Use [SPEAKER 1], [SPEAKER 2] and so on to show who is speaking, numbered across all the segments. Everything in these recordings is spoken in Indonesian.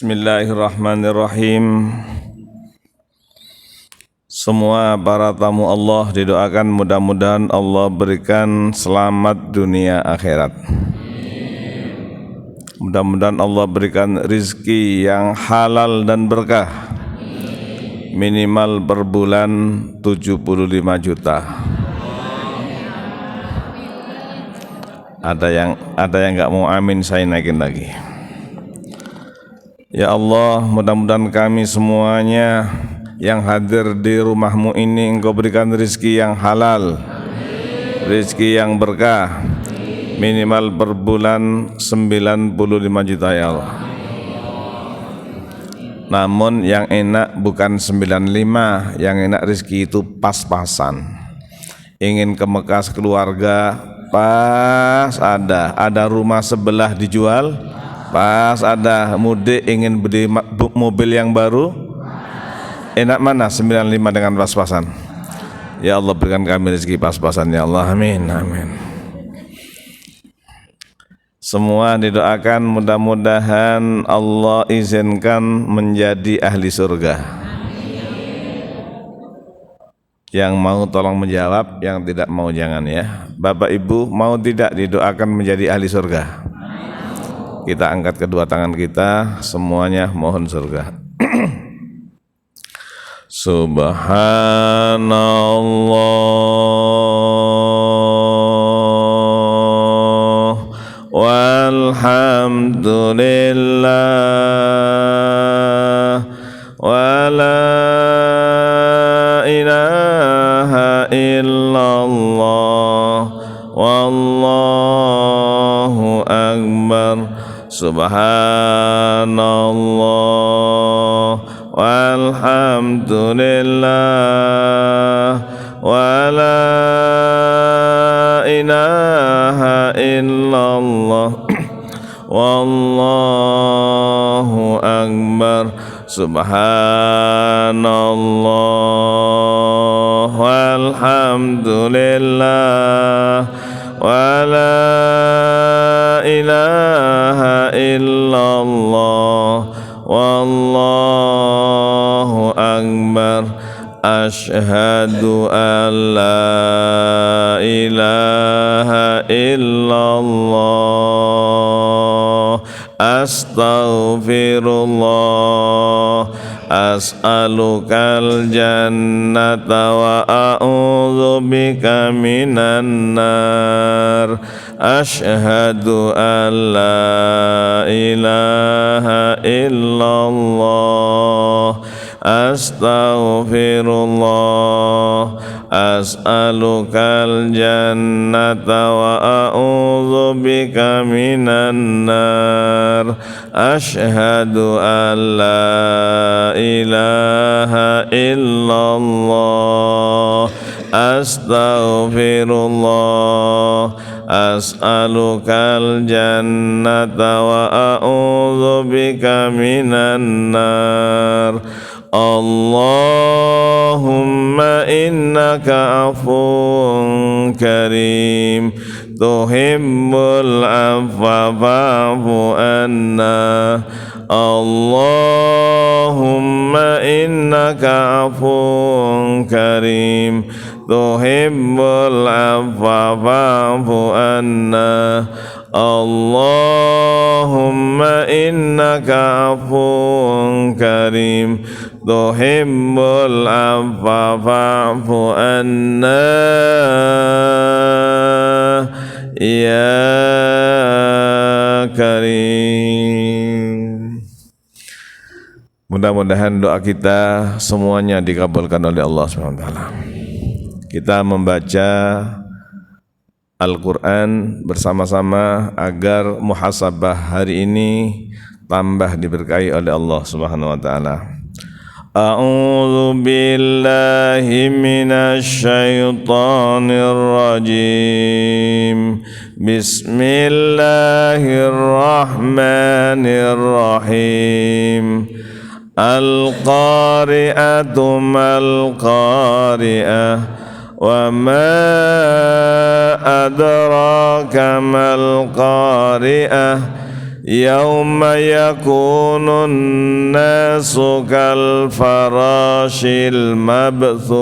[SPEAKER 1] Bismillahirrahmanirrahim. Semua para tamu Allah didoakan mudah-mudahan Allah berikan selamat dunia akhirat. Mudah-mudahan Allah berikan rizki yang halal dan berkah. Minimal per bulan 75 juta. Ada yang nggak mau amin, saya naikin lagi. Ya Allah, mudah-mudahan kami semuanya yang hadir di rumahmu ini Engkau berikan rizki yang halal, rizki yang berkah, minimal per bulan 95 juta ya Allah. Namun yang enak bukan 95, yang enak rizki itu pas-pasan. Ingin ke Mekah keluarga, pas ada rumah sebelah dijual, pas ada mudik ingin beli mobil yang baru, enak mana 95 dengan pas-pasan? Ya Allah berikan kami rezeki pas-pasan ya Allah, amin amin. Semua didoakan mudah-mudahan Allah izinkan menjadi ahli surga. Yang mau tolong menjawab, yang tidak mau jangan ya. Bapak Ibu mau tidak didoakan menjadi ahli surga? Kita angkat kedua tangan kita, semuanya mohon surga. Subhanallah walhamdulillah wa la ilaha illallah wallahu akbar. Subhanallah walhamdulillah wa la ilaha illallah wallahu akbar. Subhanallah walhamdulillah wa la ilaha illallah wallahu akbar. Asyhadu an la ilaha illallah, astaghfirullah, as'alukal jannata wa a'udzubika minan nar. Asyhadu an la ilaha illallah, astaghfirullah, as'alukal jannata wa a'udzubika minan nar. Asyhadu an la ilaha illallah, astaghfirullah, as'alukal jannata wa a'udzubika minan nar. Allahumma innaka afuwun karim tuhibbul afwa fa'fu anna. Allahumma innaka afuwun karim tuhibbul afwa fa'fu anna. Allahumma innaka afuwun karim tuhibbul afwa fa'fu anna ya karim. Mudah-mudahan doa kita semuanya dikabulkan oleh Allah SWT. Kita membaca Al-Quran bersama-sama agar muhasabah hari ini tambah diberkahi oleh Allah Subhanahu wa taala. A'udzu billahi minasy syaithanir rajim. Bismillahirrahmanirrahim. Al-qari'atu mal-qari'ah wa ma adraka mal qari'ah يوم يكون الناس كالفراش المبثوث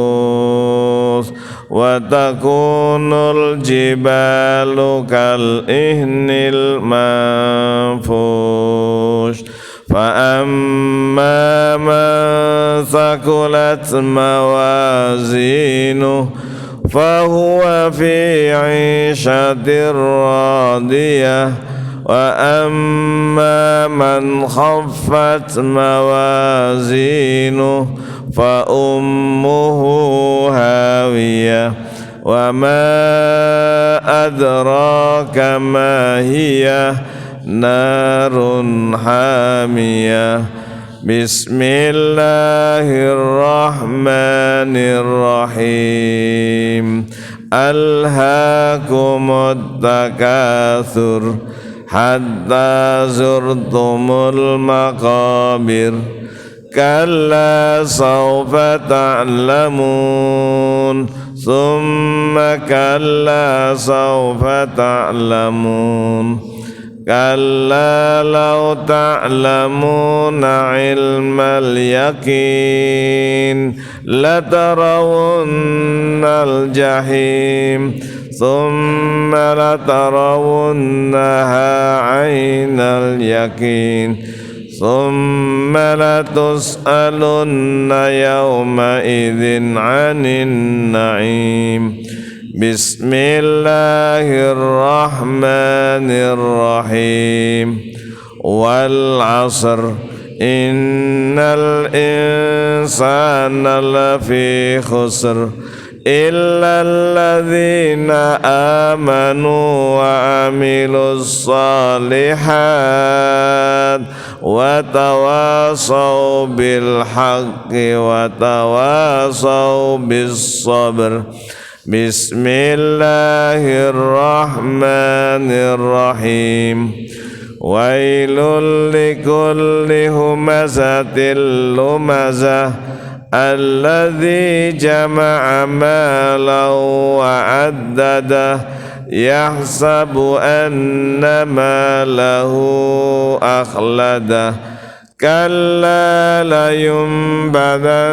[SPEAKER 1] وتكون الجبال كالإهن المنفوش فأما من ثقلت موازينه فهو في عيشة راضية وأما من خفت موازينه فأمه هاوية وما أدراك ما هي نار حامية بسم الله الرحمن الرحيم ألهاكم التكاثر حتى زرتم المقابر كلا سوف تعلمون ثم كلا سوف تعلمون كلا لو تعلمون علم اليقين لترون الجحيم ثم لترونها عين اليقين ثم لتسألن يومئذ عن النعيم بسم الله الرحمن الرحيم والعصر إن الإنسان لفي خسر إلا الذين آمنوا وعملوا الصالحات وتواصوا بالحق وتواصوا بالصبر بسم الله الرحمن الرحيم ويل لكل همزة لمزة الذي جمع مالا وعدده يحسب أن ماله أخلده كلا لينبذن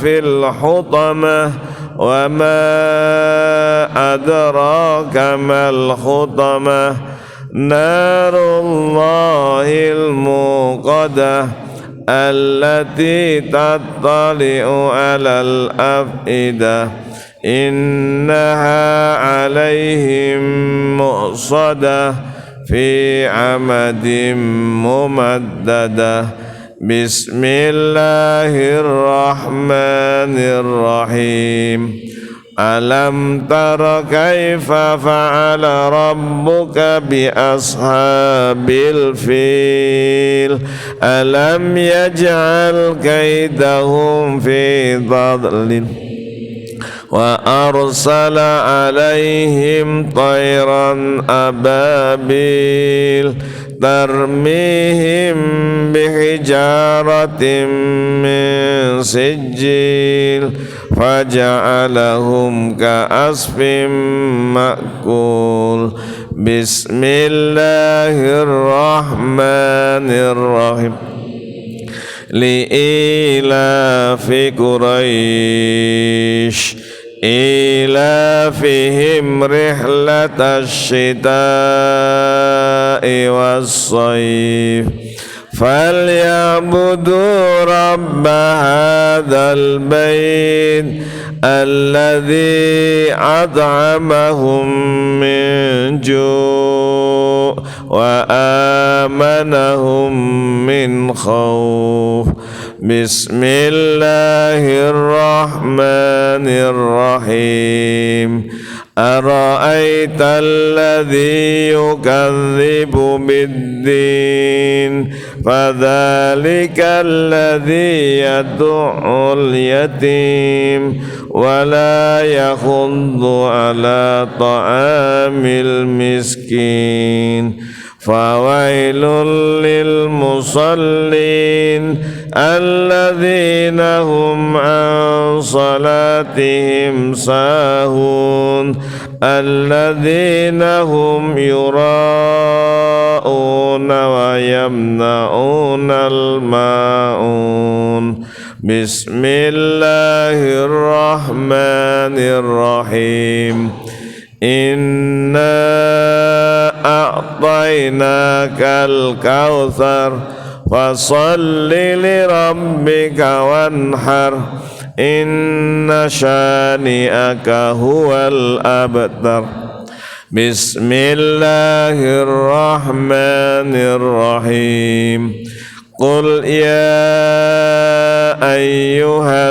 [SPEAKER 1] في الحطمة وما أدراك ما الحطمة نار الله الموقدة التي تطلع على الأفئدة إنها عليهم مؤصدة في عمد ممددة بسم الله الرحمن الرحيم ألم تر كيف فعل ربك بأصحاب الفيل ألم يجعل كيدهم في ضلال وأرسل عليهم طيرا أبابيل ترميهم بحجارة من سجيل فجعلهم كعصف مأكول بسم الله الرحمن الرحيم لإيلاف قريش إيلافهم رحلة الشتاء والصيف فليعبدوا رب هذا البيت الذي أطعمهم من جوع وآمنهم من خوف بسم الله الرحمن الرحيم أرأيت الذي يكذب بالدين فذلك الذي يدع اليتيم ولا يحض على طعام المسكين فويل للمصلين الذين هم عن صلاتهم ساهون الذين هم يراءون ويمنعون الماعون بسم الله الرحمن الرحيم إنا أعطيناك الكوثر فصل لربك وانحر إن شانئك هو الأبتر بسم الله الرحمن الرحيم قل يا أيها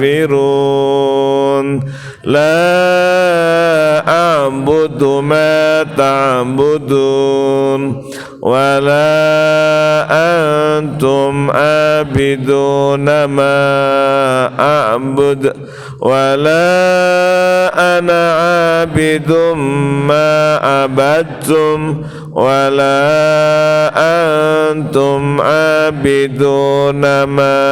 [SPEAKER 1] الكافرون لا أعبد ما تعبدون ولا أنتم عابدون ما أعبد ولا أنا عابد ما عبدتم ولا أنتم عابدون ما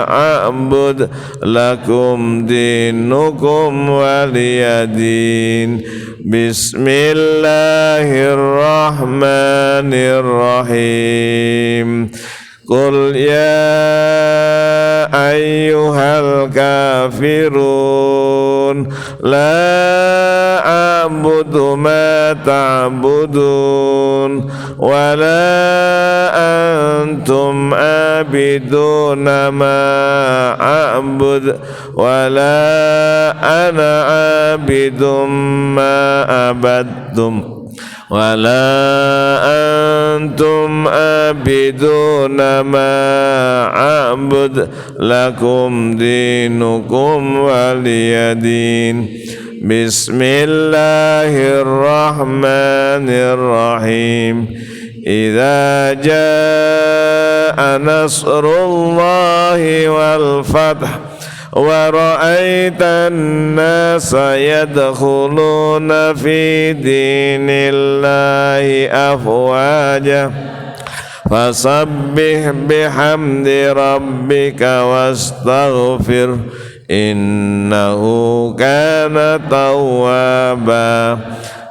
[SPEAKER 1] أعبد لكم دينكم ولي دين بسم الله الرحمن الرحيم قل يا أيها الكافرون لا أعبد ما تعبدون ولا أنتم عابدون ما أعبد ولا أنا عابد ما عبدتم ولا أنتم عابدون ما أعبد لكم دينكم ولي دين بسم الله الرحمن الرحيم إذا جاء نصر الله والفتح ورأيت الناس يدخلون في دين الله أفواجا فسبح بحمد ربك واستغفر إنه كان توابا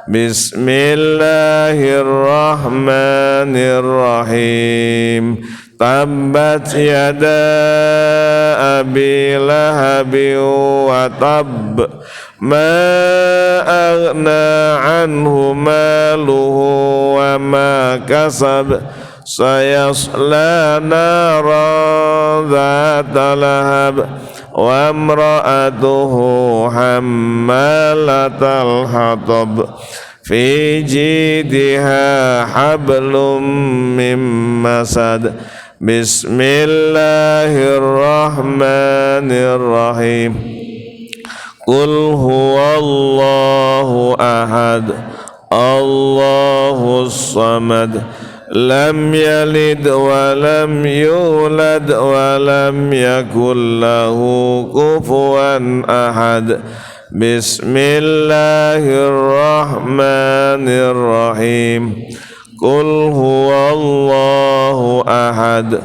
[SPEAKER 1] بسم الله الرحمن الرحيم تبت يدا أبي لهب وتب ما أغنى عنه ماله وما كسب سيصلى نارا ذات لهب وامرأته حمالة الحطب في جيدها حبل من مسد بسم الله الرحمن الرحيم قل هو الله أحد الله الصمد لم يلد ولم يولد ولم يكن له كفوا أحد بسم الله الرحمن الرحيم قل هو الله أحد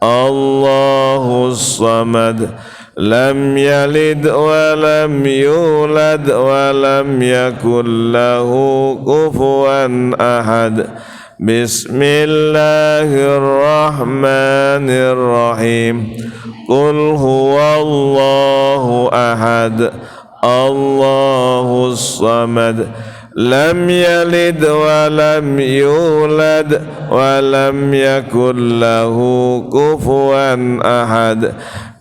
[SPEAKER 1] الله الصمد لم يلد ولم يولد ولم يكن له كفوا أحد بسم الله الرحمن الرحيم قل هو الله أحد الله الصمد لم يلد ولم يولد ولم يكن له كفوا أحد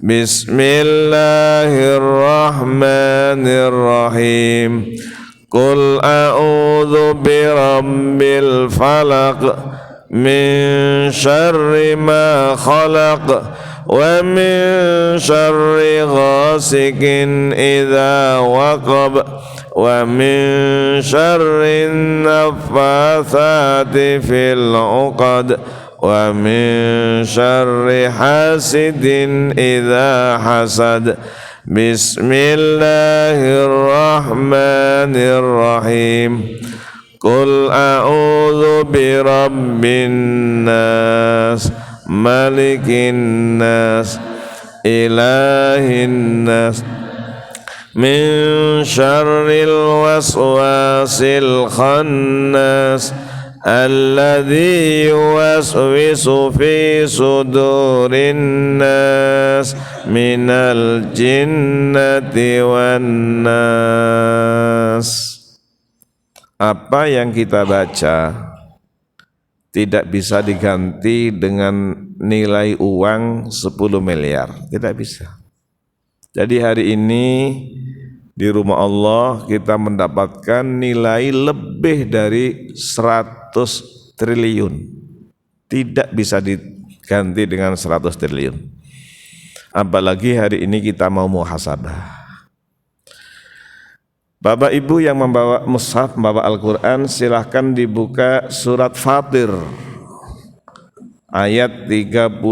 [SPEAKER 1] بسم الله الرحمن الرحيم قل أعوذ برب الفلق من شر ما خلق ومن شر غاسق إذا وقب ومن شر النفاثات في العقد ومن شر حاسد إذا حسد بسم الله الرحمن الرحيم قل أعوذ برب الناس ملك الناس إله الناس min syarril waswasil khannas alladzi yuwaswisu fi sudurin nas minal jinnati wan nas. Apa yang kita baca tidak bisa diganti dengan nilai uang 10 miliar, tidak bisa. Jadi hari ini di rumah Allah kita mendapatkan nilai lebih dari 100 triliun. Tidak bisa diganti dengan 100 triliun. Apalagi hari ini kita mau muhasabah. Bapak Ibu yang membawa mushaf, membawa Al-Quran, silahkan dibuka surat Fatir ayat 32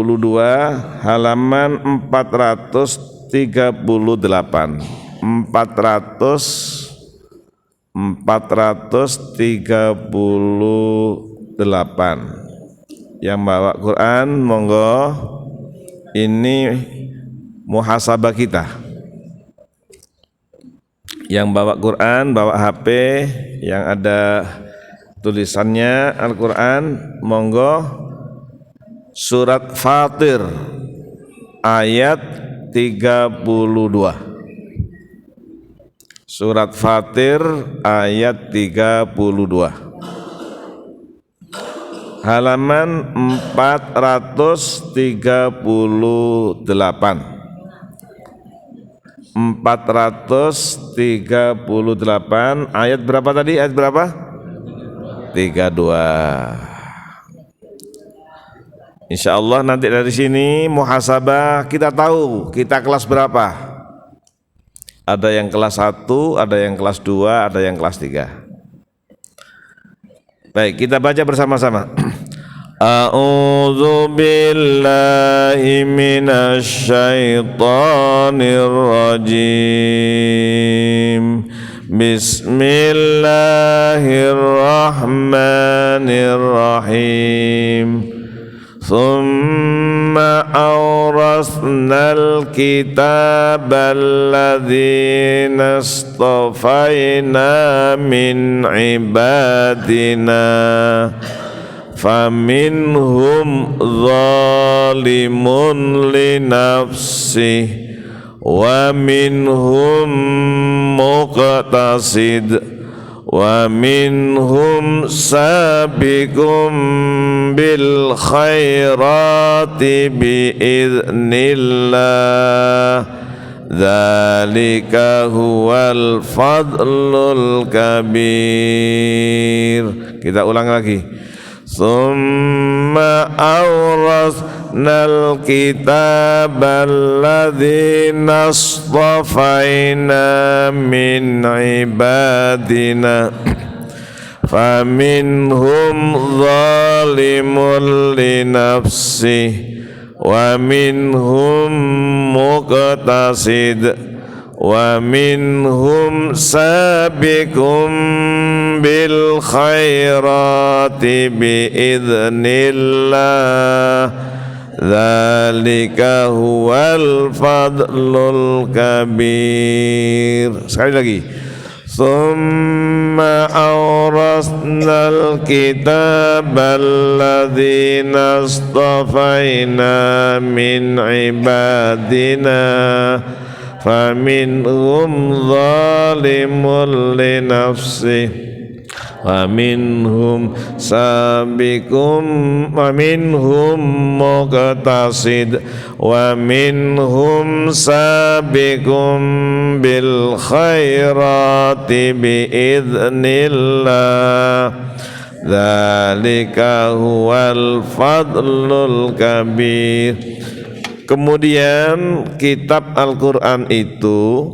[SPEAKER 1] halaman 438. 438. Yang bawa Quran monggo, ini muhasabah kita. Yang bawa Quran, bawa HP yang ada tulisannya Al-Quran, monggo surat Fatir ayat 32. Surat Fatir ayat 32 halaman 438. 438 ayat berapa tadi? Ayat berapa? 32. Insya Allah nanti dari sini muhasabah kita tahu kita kelas berapa. Ada yang kelas 1, ada yang kelas 2, ada yang kelas 3. Baik, kita baca bersama-sama. A'udzu billahi minasy syaithanir rajim. Bismillahirrahmanirrahim. Thumma awrasnal kitabal ladzina istafaina min ibadina faminhum zalimun li nafsihi wa minhum muqtasid wa minhum sabiqum bil khairati bi idznillah dzalika huwal fadlul kabir. Kita ulang lagi. Summa awrasnal kitabal ladzina istafaina min ibadina faminhum zalimun li nafsihi wa minhum muqtasid wa minhum sabiqum bil khairati bi idznillah dzalika huwal fadlul kabir. Sekali lagi. Summa awrasnal kitabal ladzina istafaina min ibadina faminhum zalimun li nafsihi wa minhum sabiqum wa minhum muqtasid wa minhum sabiqum bil khairati bi idznillah dzalika huwal fadlul kabir. Kemudian kitab Al-Quran itu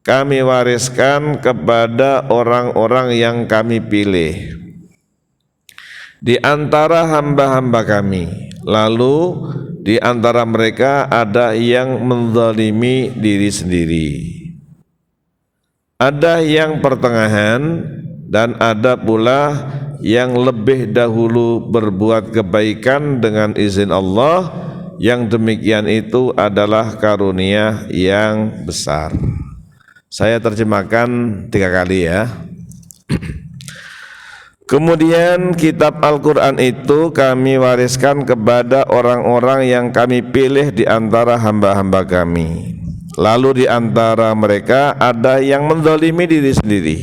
[SPEAKER 1] kami wariskan kepada orang-orang yang kami pilih di antara hamba-hamba kami. Lalu di antara mereka ada yang menzalimi diri sendiri, ada yang pertengahan, dan ada pula yang lebih dahulu berbuat kebaikan dengan izin Allah. Yang demikian itu adalah karunia yang besar. Saya terjemahkan 3 kali ya. Kemudian kitab Al-Quran itu kami wariskan kepada orang-orang yang kami pilih di antara hamba-hamba kami. Lalu di antara mereka ada yang menzalimi diri sendiri,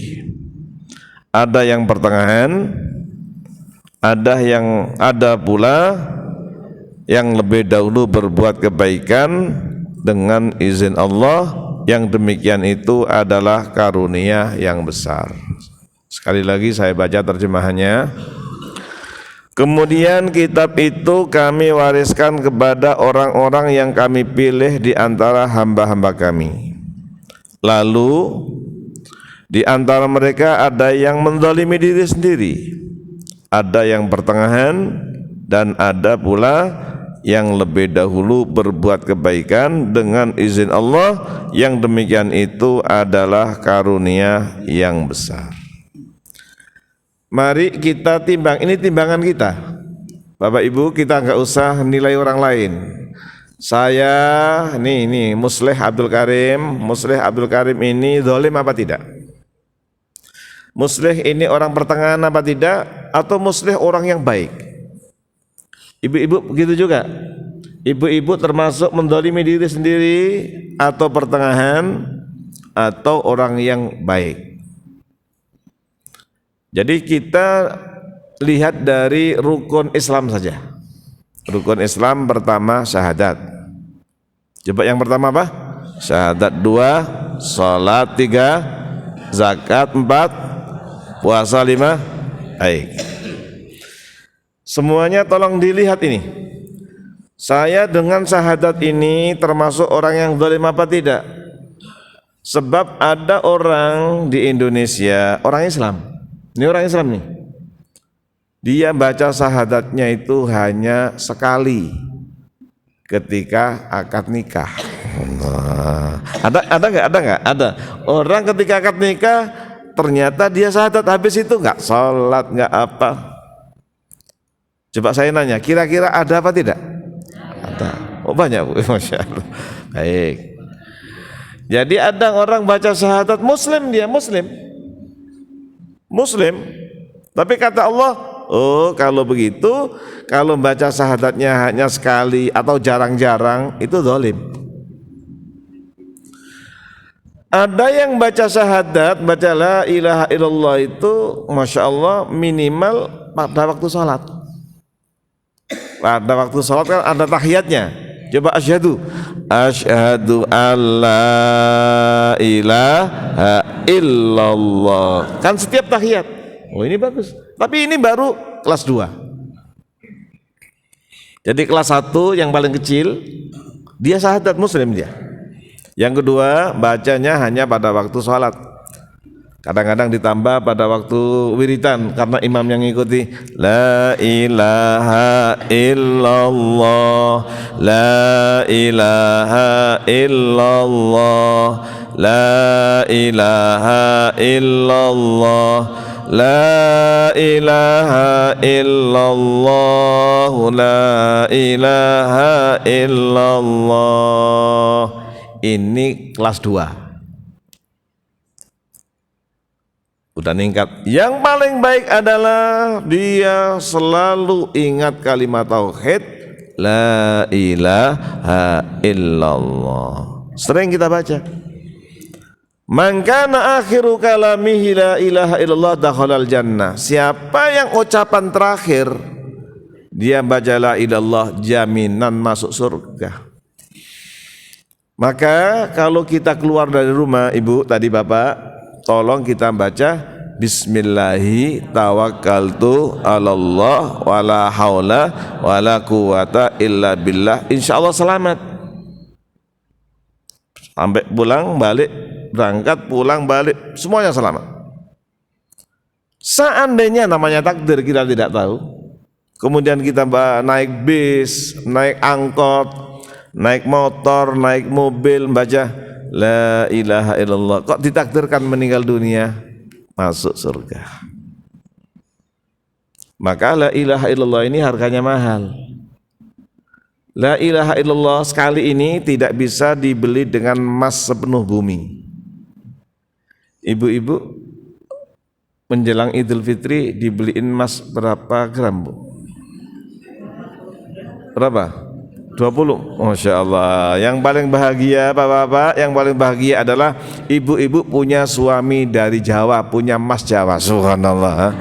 [SPEAKER 1] ada yang pertengahan, ada pula yang lebih dahulu berbuat kebaikan dengan izin Allah. Yang demikian itu adalah karunia yang besar. Sekali lagi saya baca terjemahannya. Kemudian kitab itu kami wariskan kepada orang-orang yang kami pilih di antara hamba-hamba kami. Lalu di antara mereka ada yang menzalimi diri sendiri, ada yang pertengahan, dan ada pula yang lebih dahulu berbuat kebaikan dengan izin Allah. Yang demikian itu adalah karunia yang besar. Mari kita timbang, ini timbangan kita Bapak Ibu, kita nggak usah nilai orang lain. Saya ini Musleh Abdul Karim ini zalim apa tidak? Musleh ini orang pertengahan apa tidak? Atau Musleh orang yang baik? Ibu-ibu begitu juga. Ibu-ibu termasuk menzalimi diri sendiri atau pertengahan atau orang yang baik. Jadi kita lihat dari rukun Islam saja. Rukun Islam pertama syahadat. Coba yang pertama apa? Syahadat 2, salat 3, zakat 4, puasa 5. Baik. Semuanya tolong dilihat ini. Saya dengan syahadat ini termasuk orang yang zalim apa tidak? Sebab ada orang di Indonesia, orang Islam. Ini orang Islam nih. Dia baca syahadatnya itu hanya sekali ketika akad nikah. Ada nggak? Ada. Orang ketika akad nikah ternyata dia syahadat, habis itu nggak sholat, nggak apa. Coba saya nanya, kira-kira ada apa tidak? Ada. Oh banyak Bu, masya Allah. Baik. Jadi ada orang baca syahadat Muslim, dia Muslim, tapi kata Allah, oh kalau begitu, kalau baca syahadatnya hanya sekali atau jarang-jarang itu zalim. Ada yang baca syahadat, baca la ilaha illallah itu masya Allah minimal pada waktu salat. Pada waktu salat kan ada tahiyatnya. Coba asyhadu alla ilaha illallah. Kan setiap tahiyat. Oh ini bagus. Tapi ini baru kelas 2. Jadi kelas 1 yang paling kecil dia syahadat Muslim dia. Yang kedua bacanya hanya pada waktu sholat. Kadang-kadang ditambah pada waktu wiridan karena imam yang ngikuti. La ilaha illallah, la ilaha illallah, la ilaha illallah, la ilaha illallah, la ilaha illallah. Ini kelas 2. Udah ningkat. Yang paling baik adalah dia selalu ingat kalimat tauhid la ilaha illallah. Sering kita baca. Man kana akhiru kalamihi la ilaha illallah dakhalal jannah. Siapa yang ucapan terakhir dia baca la ilallah, jaminan masuk surga. Maka kalau kita keluar dari rumah, Ibu tadi Bapak, tolong kita baca Bismillahi tawakkaltu alallah wala haula wala quwata illa billah. Insyaallah selamat. Sampai pulang balik, berangkat pulang balik, semuanya selamat. Seandainya namanya takdir kita tidak tahu, kemudian kita naik bis, naik angkot, naik motor, naik mobil, baca la ilaha illallah, kok ditakdirkan meninggal dunia, masuk surga. Maka la ilaha illallah ini harganya mahal. La ilaha illallah sekali ini tidak bisa dibeli dengan emas sepenuh bumi. Ibu-ibu menjelang Idul Fitri dibeliin emas berapa gram, Bu? Berapa? 20. Masya Allah. Yang paling bahagia Bapak-bapak, yang paling bahagia adalah ibu-ibu punya suami dari Jawa, punya emas Jawa. Subhanallah.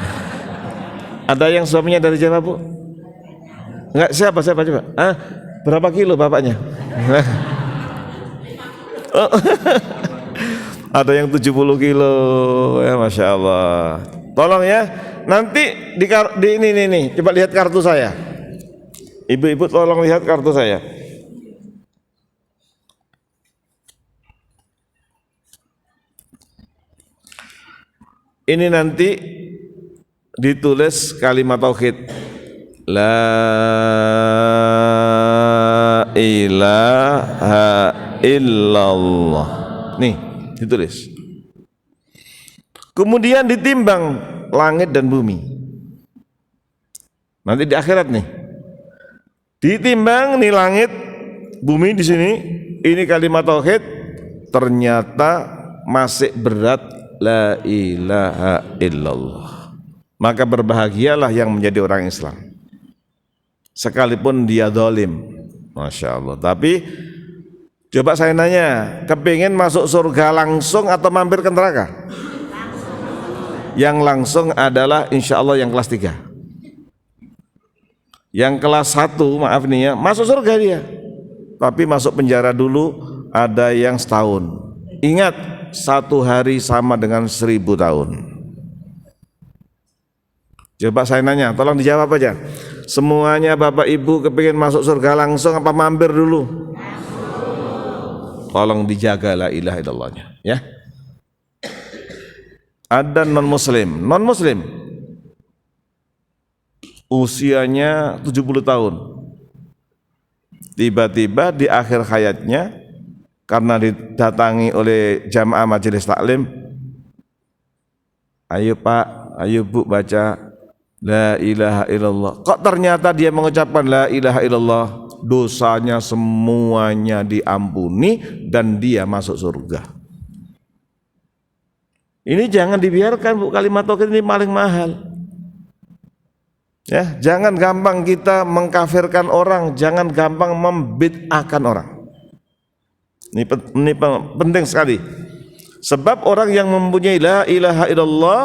[SPEAKER 1] Ada yang suaminya dari Jawa, Bu? Enggak, siapa coba? Berapa kilo bapaknya? Ada yang 70 kilo. Ya Masya Allah. Tolong ya, nanti di ini coba lihat kartu saya. Ibu-ibu tolong lihat kartu saya. Ini nanti ditulis kalimat tauhid. La ilaha illallah. Nih, ditulis. Kemudian ditimbang langit dan bumi. Nanti di akhirat nih. Ditimbang nih langit, bumi di sini, ini kalimat tauhid, ternyata masih berat la ilaha illallah. Maka berbahagialah yang menjadi orang Islam, sekalipun dia zalim. Masya Allah. Tapi coba saya nanya, kepingin masuk surga langsung atau mampir ke neraka? Yang langsung adalah insya Allah yang kelas 3. Yang kelas 1, maaf nih ya, masuk surga dia, tapi masuk penjara dulu, ada yang setahun. Ingat, 1 hari sama dengan 1000 tahun. Coba saya nanya, tolong dijawab aja. Semuanya Bapak Ibu kepingin masuk surga langsung apa mampir dulu? Tolong dijaga la ilaha illallahnya ya. Ada non muslim usianya 70 tahun, tiba-tiba di akhir hayatnya karena didatangi oleh jamaah majelis taklim, ayo Pak, ayo Bu baca la ilaha illallah. Kok ternyata dia mengucapkan la ilaha illallah, dosanya semuanya diampuni dan dia masuk surga. Ini jangan dibiarkan, Bu, kalimat tauhid ini paling mahal. Ya, jangan gampang kita mengkafirkan orang, jangan gampang membid'ahkan orang. Ini penting sekali. Sebab orang yang mempunyai la ilaha illallah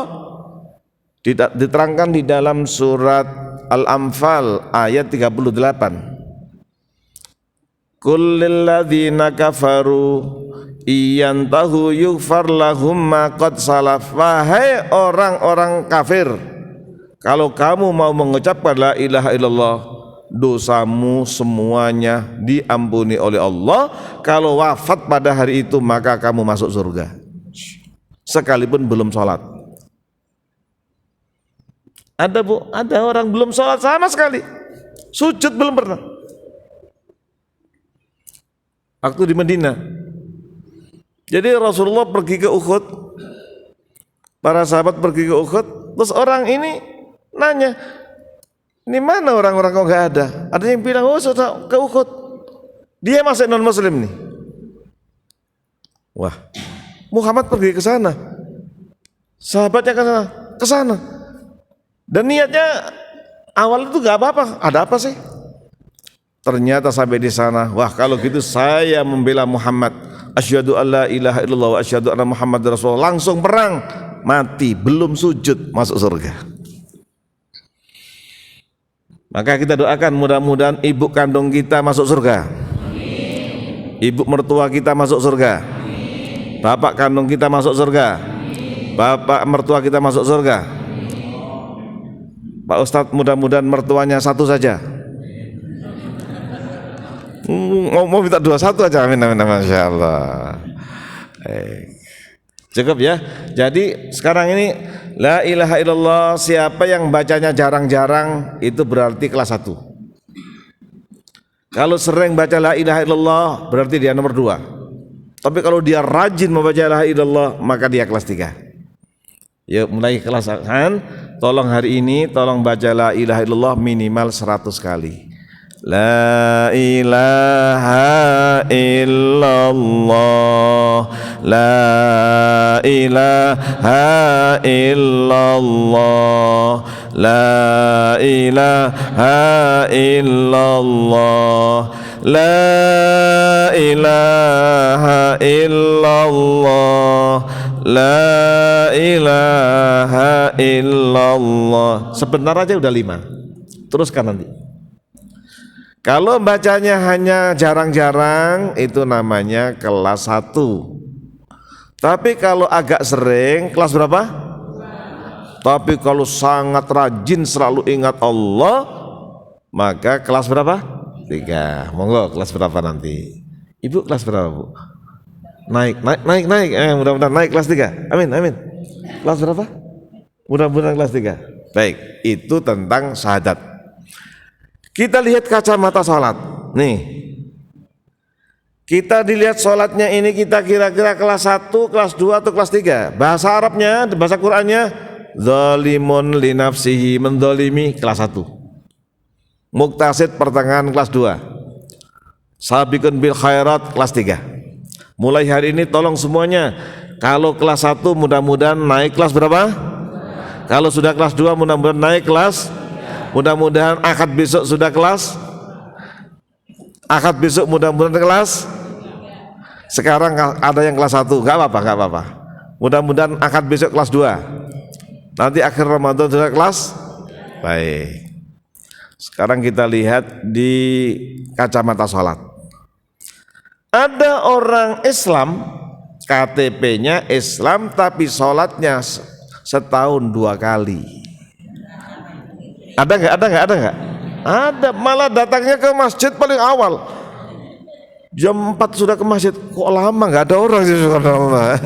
[SPEAKER 1] diterangkan di dalam surat Al-Anfal ayat 38. Qul lil ladzina kafaru iyantahu yughfar lahum ma qad salaf. Wahai orang-orang kafir, kalau kamu mau mengucapkan la ilaha illallah, dosamu semuanya diampuni oleh Allah. Kalau wafat pada hari itu maka kamu masuk surga, sekalipun belum sholat. Ada, Bu, ada orang belum sholat sama sekali, sujud belum pernah. Waktu di Madinah, jadi Rasulullah pergi ke Uhud, para sahabat pergi ke Uhud, terus orang ini nanya, ini mana orang-orang kok nggak ada? Ada yang bilang, oh sudah ke Uhud. Dia masih non muslim nih. Wah, Muhammad pergi ke sana, sahabatnya ke sana, dan niatnya awal itu nggak apa-apa. Ada apa sih? Ternyata sampai di sana, wah kalau gitu saya membela Muhammad. Asyhadu alla ilaha illallah wa asyhadu anna Muhammadar Rasulullah. Langsung perang, mati, belum sujud, masuk surga. Maka kita doakan mudah-mudahan ibu kandung kita masuk surga. Amin. Ibu mertua kita masuk surga. Amin. Bapak kandung kita masuk surga. Amin. Bapak mertua kita masuk surga. Amin. Pak Ustadz, mudah-mudahan mertuanya satu saja. Mau minta 21 aja. Amin amin, masya Allah. Cukup ya. Jadi sekarang ini la ilaha illallah, siapa yang bacanya jarang-jarang itu berarti kelas 1. Kalau sering baca la ilaha illallah berarti dia nomor 2. Tapi kalau dia rajin membaca la ilaha illallah maka dia kelas 3. Ya, mulai kelas 1, tolong hari ini tolong baca la ilaha illallah minimal 100 kali. La ilaha illallah, la ilaha illallah, la ilaha illallah, la ilaha illallah, la ilaha illallah. Sebentar aja udah 5. Teruskan nanti. Kalau bacanya hanya jarang-jarang, itu namanya kelas 1. Tapi kalau agak sering, kelas berapa? Tapi kalau sangat rajin selalu ingat Allah, maka kelas berapa? 3. Monggo, kelas berapa nanti? Ibu kelas berapa, Bu? Naik. Mudah-mudahan naik kelas 3. Amin. Kelas berapa? Mudah-mudahan kelas 3. Baik, itu tentang syahadat. Kita lihat kacamata sholat. Nih, kita dilihat sholatnya ini, kita kira-kira kelas 1, kelas 2 atau kelas 3. Bahasa Arabnya, bahasa Qurannya, zalimun li nafsihi, mendolimi, kelas 1. Muktasid pertengahan, kelas 2. Sabiqun bil khairat, kelas 3. Mulai hari ini tolong semuanya, kalau kelas 1 mudah-mudahan naik kelas berapa? Kalau sudah kelas 2 mudah-mudahan naik kelas. Mudah-mudahan akad besok sudah kelas. Akad besok mudah-mudahan kelas. Sekarang ada yang kelas 1, gak apa-apa. Mudah-mudahan akad besok kelas 2. Nanti akhir Ramadan sudah kelas. Baik. Sekarang kita lihat di kacamata sholat. Ada orang Islam, KTP-nya Islam tapi sholatnya setahun 2 kali. Ada nggak? Ada, malah datangnya ke masjid paling awal. Jam 4 sudah ke masjid, kok lama nggak ada orang sih, subhanallah.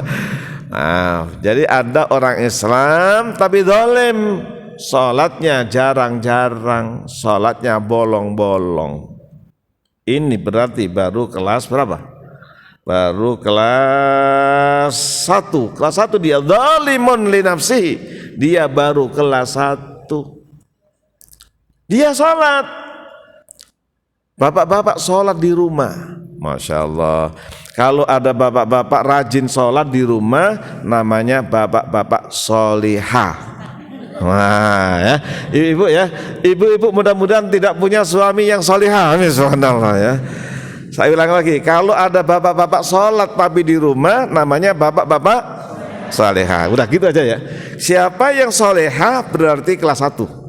[SPEAKER 1] Nah, jadi ada orang Islam tapi zalim, sholatnya jarang-jarang, sholatnya bolong-bolong. Ini berarti baru kelas berapa? Baru kelas 1. Kelas 1 dia zalimun li nafsihi, dia baru kelas 1. Dia sholat. Bapak-bapak sholat di rumah, Masya Allah. Kalau ada bapak-bapak rajin sholat di rumah, namanya bapak-bapak solihah. Wah ya, ibu-ibu mudah-mudahan tidak punya suami yang solihah. Amin, subhanallah ya. Saya ulang lagi, kalau ada bapak-bapak sholat tapi di rumah, namanya bapak-bapak solihah. Udah gitu aja ya. Siapa yang solihah berarti kelas 1.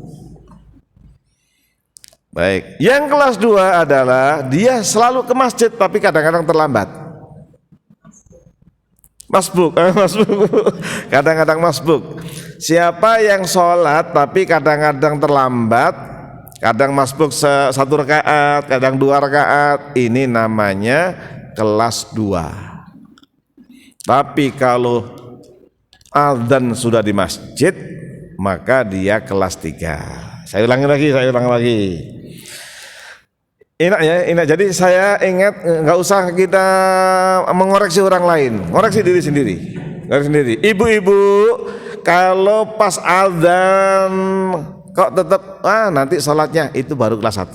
[SPEAKER 1] Baik, yang kelas 2 adalah dia selalu ke masjid tapi kadang-kadang terlambat. Masbuk. Kadang-kadang masbuk. Siapa yang sholat tapi kadang-kadang terlambat, kadang masbuk 1 rakaat, kadang 2 rakaat, ini namanya kelas 2. Tapi kalau adzan sudah di masjid, maka dia kelas 3. Saya ulangi lagi. Enak ya, enak. Jadi saya ingat, nggak usah kita mengoreksi orang lain, ngoreksi diri sendiri. Ibu-ibu, kalau pas adzan kok tetap nanti sholatnya itu baru kelas 1.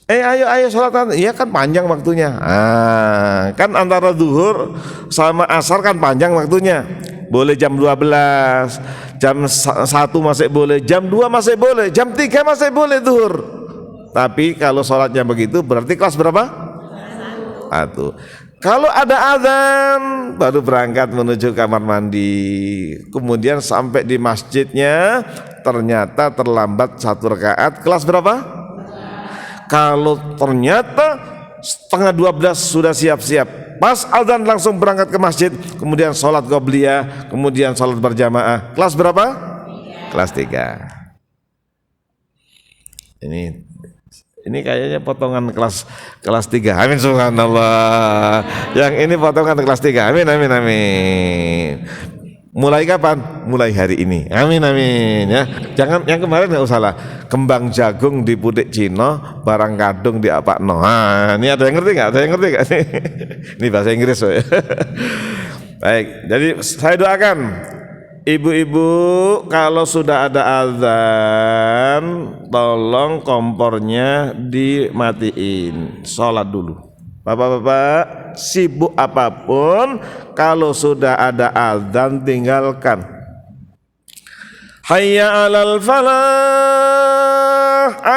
[SPEAKER 1] Ayo sholat. Iya kan panjang waktunya. Kan antara zuhur sama asar kan panjang waktunya. Boleh jam 12, jam 1 masih boleh, jam 2 masih boleh, jam 3 masih boleh zuhur. Tapi kalau sholatnya begitu berarti kelas berapa? 1. Kalau ada azan baru berangkat menuju kamar mandi, kemudian sampai di masjidnya ternyata terlambat 1 rakaat, kelas berapa? Kalau ternyata setengah 12 sudah siap-siap, pas azan langsung berangkat ke masjid, kemudian sholat qobliyah, kemudian sholat berjamaah, kelas berapa? 3. Kelas 3. Ini kayaknya potongan kelas 3. Amin, subhanallah. Yang ini potongan kelas 3. Amin. Mulai kapan? Mulai hari ini. Amin ya. Jangan yang kemarin nggak usah lah. Kembang jagung di putik Cina, barang kadung di apakno. Ini ada yang ngerti nggak? Ini bahasa Inggris ya. Baik. Jadi saya doakan Ibu-ibu, kalau sudah ada azan, tolong kompornya dimatiin, sholat dulu. Bapak-bapak, sibuk apapun, kalau sudah ada azan tinggalkan. Hayya 'alal falah,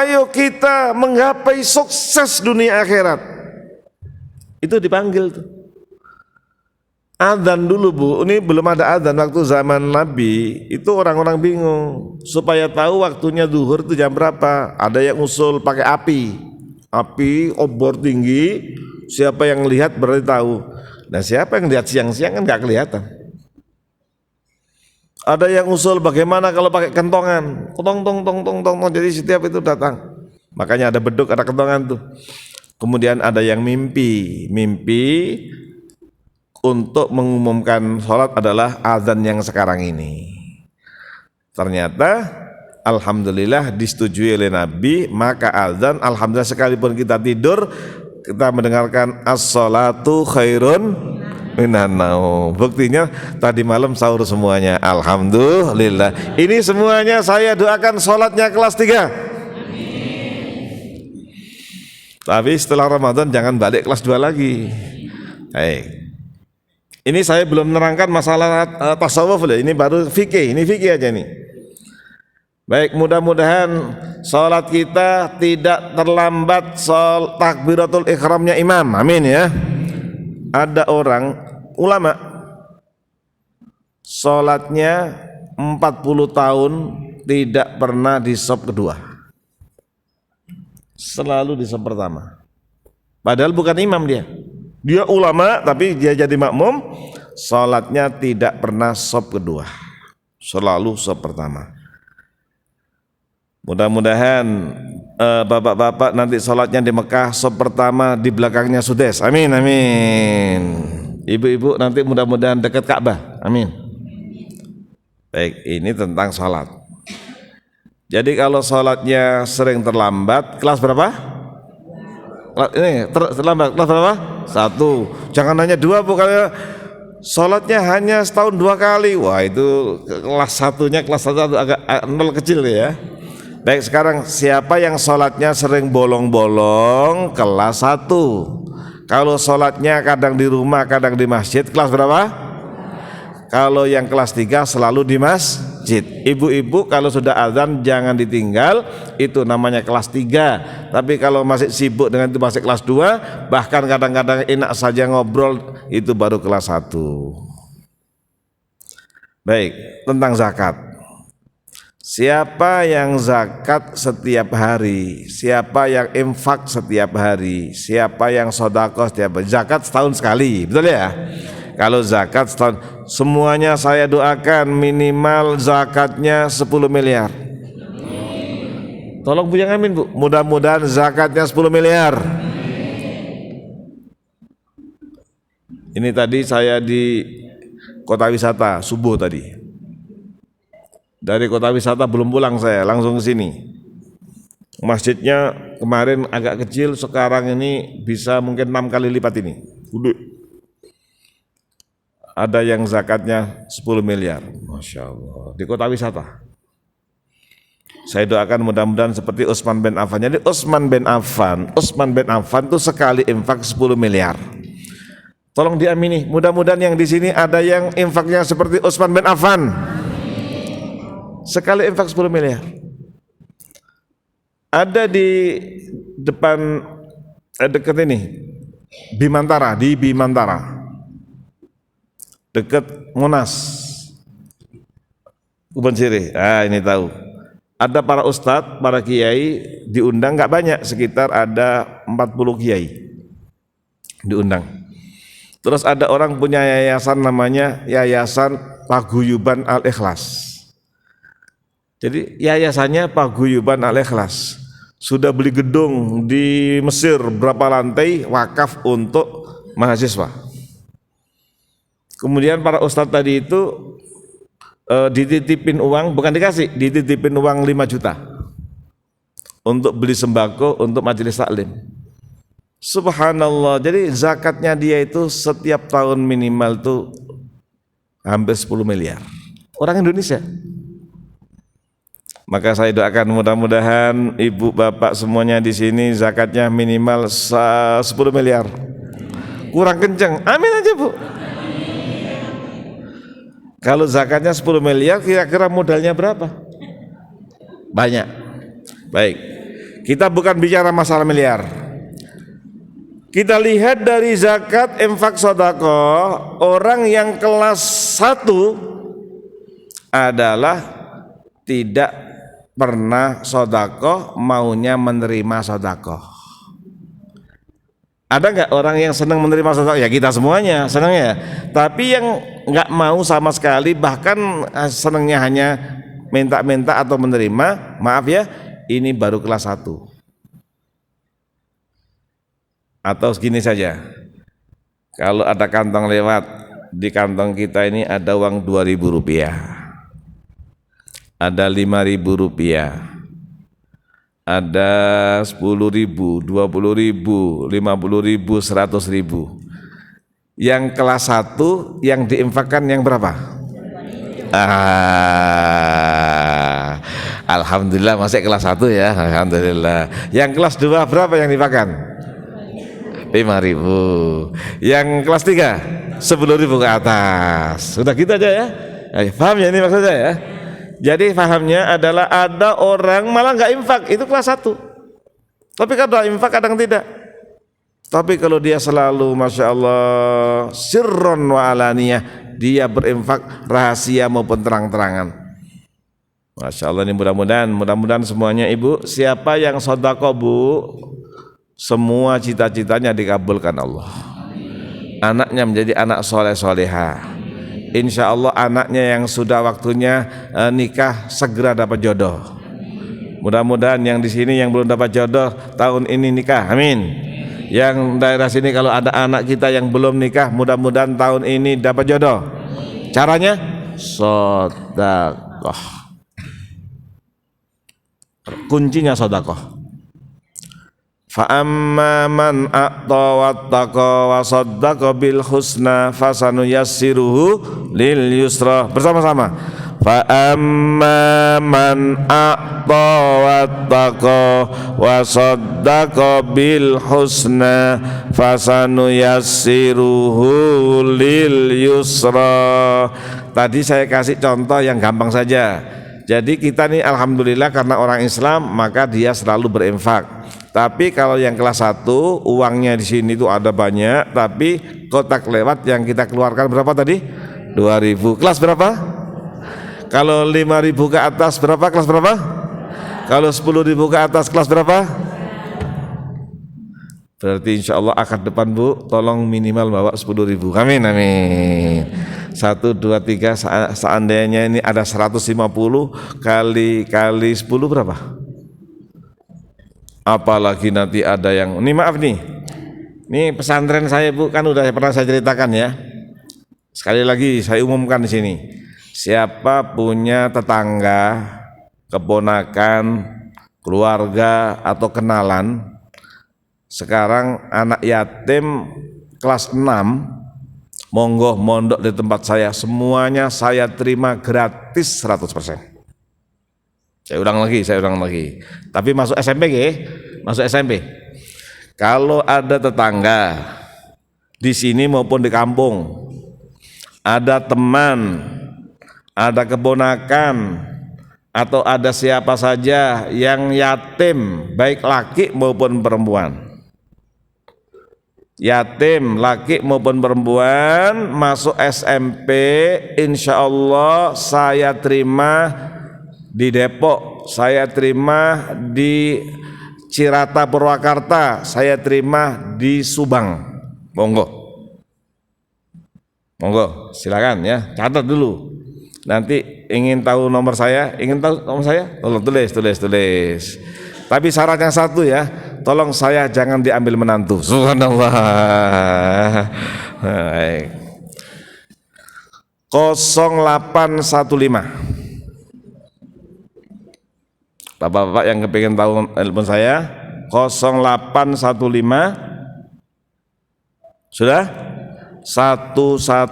[SPEAKER 1] ayo kita menggapai sukses dunia akhirat. Itu dipanggil tuh. Adzan dulu Bu, ini belum ada adzan waktu zaman Nabi, itu orang-orang bingung supaya tahu waktunya zuhur itu jam berapa. Ada yang usul pakai api obor tinggi, siapa yang lihat berarti tahu. Nah siapa yang lihat siang-siang kan nggak kelihatan. Ada yang usul bagaimana kalau pakai kentongan, tong, jadi setiap itu datang. Makanya ada beduk, ada kentongan tuh. Kemudian ada yang mimpi untuk mengumumkan sholat adalah azan yang sekarang ini. Ternyata alhamdulillah disetujui oleh Nabi, maka azan alhamdulillah sekalipun kita tidur kita mendengarkan as-sholatu khairun minan naum. Buktinya tadi malam sahur semuanya, alhamdulillah. Ini semuanya saya doakan sholatnya kelas 3. Tapi setelah Ramadan jangan balik kelas 2 lagi. Baik. Ini saya belum menerangkan masalah tasawuf loh, ini baru fikih, ini fikih aja nih. Baik, mudah-mudahan sholat kita tidak terlambat takbiratul ihramnya imam, amin ya. Ada orang, ulama, sholatnya 40 tahun tidak pernah di shop kedua, selalu di shop pertama. Padahal bukan imam dia ulama tapi dia jadi makmum, sholatnya tidak pernah shop kedua, selalu shop pertama. Mudah-mudahan bapak-bapak nanti sholatnya di Mekah shop pertama, di belakangnya Sudes, amin amin. Ibu-ibu nanti mudah-mudahan dekat Ka'bah, amin. Baik, ini tentang sholat. Jadi kalau sholatnya sering terlambat, kelas berapa? Ini terlambat kelas berapa? 1. Jangan hanya 2 Bu, kalau sholatnya hanya setahun 2 kali, wah itu kelas 1-nya kelas 1 agak 0 kecil ya. Baik, sekarang siapa yang sholatnya sering bolong-bolong, kelas 1. Kalau sholatnya kadang di rumah kadang di masjid, kelas berapa? Kalau yang kelas 3 selalu di masjid. Ibu-ibu kalau sudah azan jangan ditinggal, itu namanya kelas 3. Tapi kalau masih sibuk dengan itu masih kelas 2, bahkan kadang-kadang enak saja ngobrol, itu baru kelas 1. Baik, tentang zakat. Siapa yang zakat setiap hari, siapa yang infak setiap hari, siapa yang sedekah setiap hari. Zakat setahun sekali, betul ya? Kalau zakat setahun, semuanya saya doakan minimal zakatnya 10 miliar. Tolong Bu yang amin Bu, mudah-mudahan zakatnya 10 miliar. Ini tadi saya di kota wisata subuh tadi. Dari kota wisata belum pulang saya, langsung ke sini. Masjidnya kemarin agak kecil, sekarang ini bisa mungkin 6 kali lipat ini. Gede. Ada yang zakatnya 10 miliar. Masya Allah. Di kota wisata. Saya doakan mudah-mudahan seperti Utsman bin Affan. Jadi Utsman bin Affan itu sekali infak 10 miliar. Tolong diamini, mudah-mudahan yang di sini ada yang infaknya seperti Utsman bin Affan. Sekali infak 10 miliar. Ada di depan dekat ini Bimantara, di Bimantara, dekat Monas, Kebon Sirih. Ini tahu. Ada para ustadz, para kiai diundang, nggak banyak, sekitar ada 40 kiai diundang. Terus ada orang punya yayasan namanya Yayasan Paguyuban Al-Ikhlas. Jadi yayasannya Paguyuban Al-Ikhlas. Sudah beli gedung di Mesir berapa lantai, wakaf untuk mahasiswa. Kemudian para ustadz tadi itu dititipin uang, bukan dikasih, dititipin uang 5 juta untuk beli sembako untuk majelis taklim. Subhanallah. Jadi zakatnya dia itu setiap tahun minimal tuh hampir 10 miliar. orang Indonesia. Maka saya doakan mudah-mudahan ibu bapak semuanya di sini zakatnya minimal 10 miliar. Kurang kenceng, amin aja bu. Kalau zakatnya 10 miliar kira-kira modalnya berapa? Banyak. Baik, kita bukan bicara masalah miliar. Kita lihat dari zakat, infak, sedekah, orang yang kelas 1 adalah tidak pernah sedekah, maunya menerima sedekah. Ada nggak orang yang senang menerima sedekah? Ya kita semuanya senang ya. Tapi yang nggak mau sama sekali, bahkan senangnya hanya minta-minta atau menerima, maaf ya, ini baru kelas 1. Atau segini saja, kalau ada kantong lewat, di kantong kita ini ada uang 2.000 rupiah, ada 5.000 rupiah, ada 10.000, 20.000, 50.000, 100.000. Yang kelas 1 yang diinfakkan yang berapa? Alhamdulillah masih kelas 1 ya, alhamdulillah. Yang kelas 2 berapa yang diinfakkan? 5.000. Yang kelas 3 10.000 ke atas. Sudah gitu aja ya. Paham ya ini maksudnya ya? Jadi pahamnya adalah ada orang malah nggak infak, itu kelas 1. Tapi kalau infak kadang tidak. Tapi kalau dia selalu masya Allah sirron wa alaniyah, dia berinfak rahasia maupun terang-terangan. Masya Allah, ini mudah-mudahan semuanya ibu, siapa yang sedekah bu, semua cita-citanya dikabulkan Allah. Anaknya menjadi anak soleh soleha. Insya Allah anaknya yang sudah waktunya nikah segera dapat jodoh. Mudah-mudahan yang di sini yang belum dapat jodoh tahun ini nikah, amin. Yang daerah sini kalau ada anak kita yang belum nikah, mudah-mudahan tahun ini dapat jodoh. Caranya sedekah. Kuncinya sedekah. Fa amma man a'ta wattaqa wa saddaqa bil husna fasanuyassiruhu lil yusra. Bersama-sama. Fa amma man a'ta wattaqa wa saddaqa bil husna fasanuyassiruhu lil yusra. Tadi saya kasih contoh yang gampang saja. Jadi kita nih alhamdulillah karena orang Islam maka dia selalu berinfak. Tapi kalau yang kelas 1 uangnya di sini tuh ada banyak, tapi kotak lewat yang kita keluarkan berapa tadi? 2.000. Kelas berapa? Kalau 5.000 ke atas berapa? Kelas berapa? Kalau 10.000 ke atas kelas berapa? Berarti insya Allah akad depan bu, tolong minimal bawa 10.000. Amin amin. 1, 2, 3, seandainya ini ada 150 kali 10 berapa? Apalagi nanti ada yang, ini maaf nih, ini pesantren saya bu, kan udah pernah saya ceritakan ya. Sekali lagi saya umumkan di sini, siapa punya tetangga, keponakan, keluarga atau kenalan, sekarang anak yatim kelas 6, monggo mondok di tempat saya, semuanya saya terima gratis 100%. Saya ulang lagi. Tapi masuk SMP ya, masuk SMP. Kalau ada tetangga di sini maupun di kampung, ada teman, ada keponakan, atau ada siapa saja yang yatim, baik laki maupun perempuan. Yatim laki maupun perempuan masuk SMP, insya Allah saya terima di Depok, saya terima di Cirata Purwakarta, saya terima di Subang. Monggo silakan ya, catat dulu. Nanti ingin tahu nomor saya, tolong tulis. Tapi syarat yang satu ya, tolong saya jangan diambil menantu. Subhanallah. Baik. 0815. Bapak-bapak yang kepingin tahu telepon saya 0815 sudah 111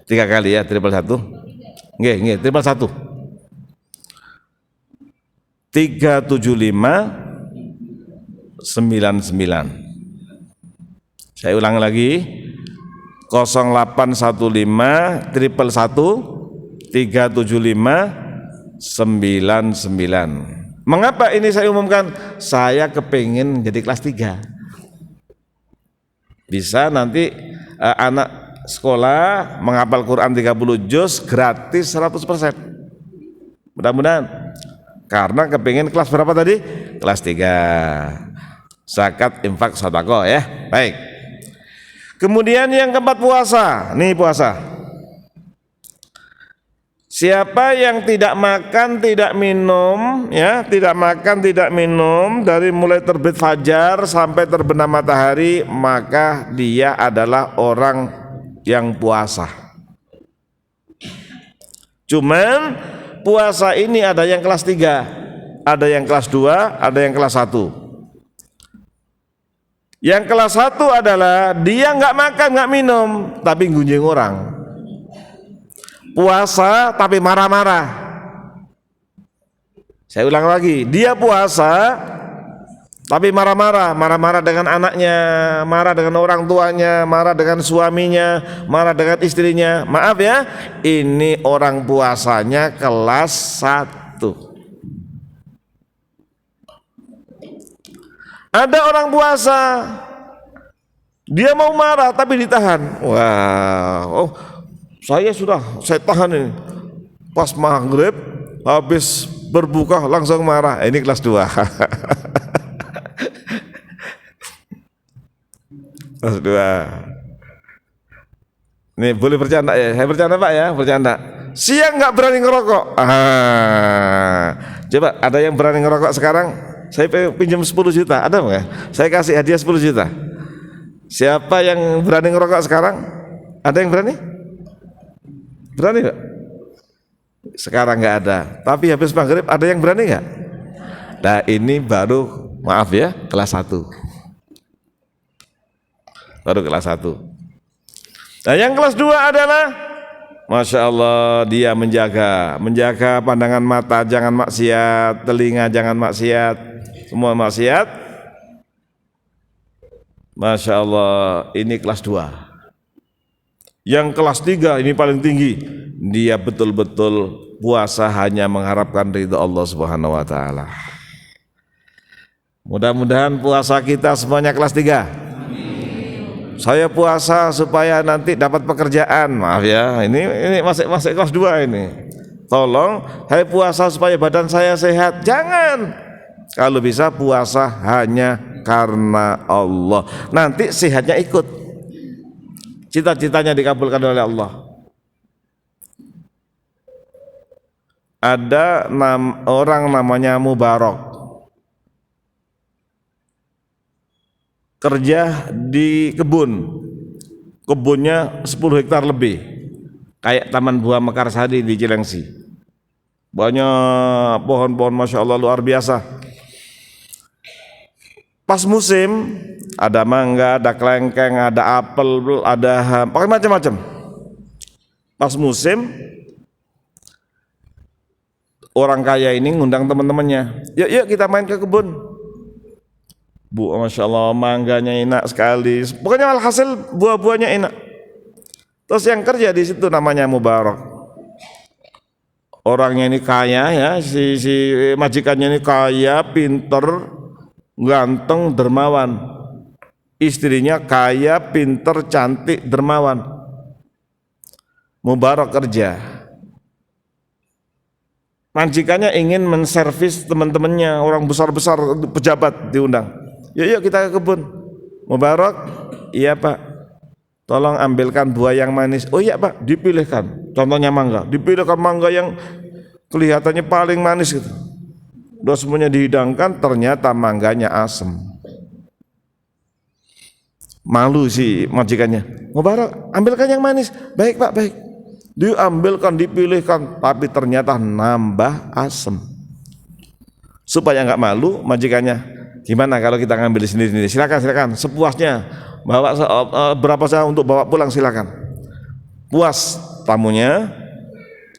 [SPEAKER 1] 3 kali ya, triple 1. Nggih, triple 1. 37599. Saya ulang lagi. 0815 triple 1 37599. Mengapa ini saya umumkan? Saya kepingin jadi kelas 3. Bisa nanti anak sekolah menghafal Quran 30 juz gratis 100%. Mudah-mudahan. Karena kepingin kelas berapa tadi? Kelas 3. Zakat, infak, sedekah ya. Baik. Kemudian yang keempat puasa. Nih puasa. Siapa yang tidak makan, tidak minum, ya, tidak makan, tidak minum dari mulai terbit fajar sampai terbenam matahari, maka dia adalah orang yang puasa. Cuman puasa ini ada yang kelas 3, ada yang kelas 2, ada yang kelas 1. Yang kelas 1 adalah dia nggak makan, nggak minum, tapi gunjing orang. Puasa tapi marah-marah. Saya ulang lagi, dia puasa tapi marah-marah dengan anaknya, marah dengan orang tuanya, marah dengan suaminya, marah dengan istrinya. Maaf ya, ini orang puasanya kelas 1. Ada orang puasa, dia mau marah tapi ditahan. Wah, saya tahan ini. Pas maghrib, habis berbuka langsung marah. Ini kelas 2. Kelas 2. Nih boleh bercanda ya? Saya bercanda Pak ya, bercanda. Siang nggak berani ngerokok. Coba ada yang berani ngerokok sekarang? Saya pinjam 10 juta, ada nggak? Saya kasih hadiah 10 juta. Siapa yang berani ngerokok sekarang? Ada yang berani? Berani nggak? Sekarang nggak ada. Tapi habis maghrib ada yang berani nggak? Nah ini baru, maaf ya, kelas 1. Baru kelas 1. Nah yang kelas 2 adalah, Masya Allah, dia menjaga pandangan mata jangan maksiat, telinga jangan maksiat, semua maksiat. Masya Allah, ini kelas 2. Yang kelas 3 ini paling tinggi, dia betul-betul puasa hanya mengharapkan ridha Allah Subhanahu wa taala. Mudah-mudahan puasa kita semuanya kelas 3. Saya puasa supaya nanti dapat pekerjaan. Maaf ya, ini masih kelas 2 ini. Tolong, saya puasa supaya badan saya sehat. Jangan. Kalau bisa puasa hanya karena Allah. Nanti sehatnya ikut. Cita-citanya dikabulkan oleh Allah. Ada orang namanya Mubarak. Kerja di kebunnya 10 hektar lebih, kayak Taman Buah Mekarsari di Cilengsi. Banyak pohon-pohon, Masya Allah, luar biasa. Pas musim ada mangga, ada kelengkeng, ada apel, ada pakai macam-macam. Pas musim orang kaya ini ngundang teman-temannya, yuk kita main ke kebun. Bu, Masya Allah, mangganya enak sekali. Pokoknya alhasil buah-buahnya enak. Terus yang kerja di situ namanya Mubarak. Orangnya ini kaya ya, si majikannya ini kaya, pinter, ganteng, dermawan. Istrinya kaya, pinter, cantik, dermawan. Mubarak kerja. Majikannya ingin menservis teman-temannya, orang besar-besar, pejabat diundang. Yuk kita ke kebun. Mubarak, iya Pak, tolong ambilkan buah yang manis. Oh iya Pak, dipilihkan. Contohnya mangga, dipilihkan mangga yang kelihatannya paling manis gitu. Udah semuanya dihidangkan, ternyata mangganya asem. Malu si majikannya. Mubarak, ambilkan yang manis. Baik Pak, baik. Diambilkan, dipilihkan, tapi ternyata nambah asem. Supaya nggak malu, majikannya, gimana kalau kita ngambil sendiri-sendiri? Silakan, sepuasnya. Bawa berapa saya untuk bawa pulang, silakan. Puas, tamunya,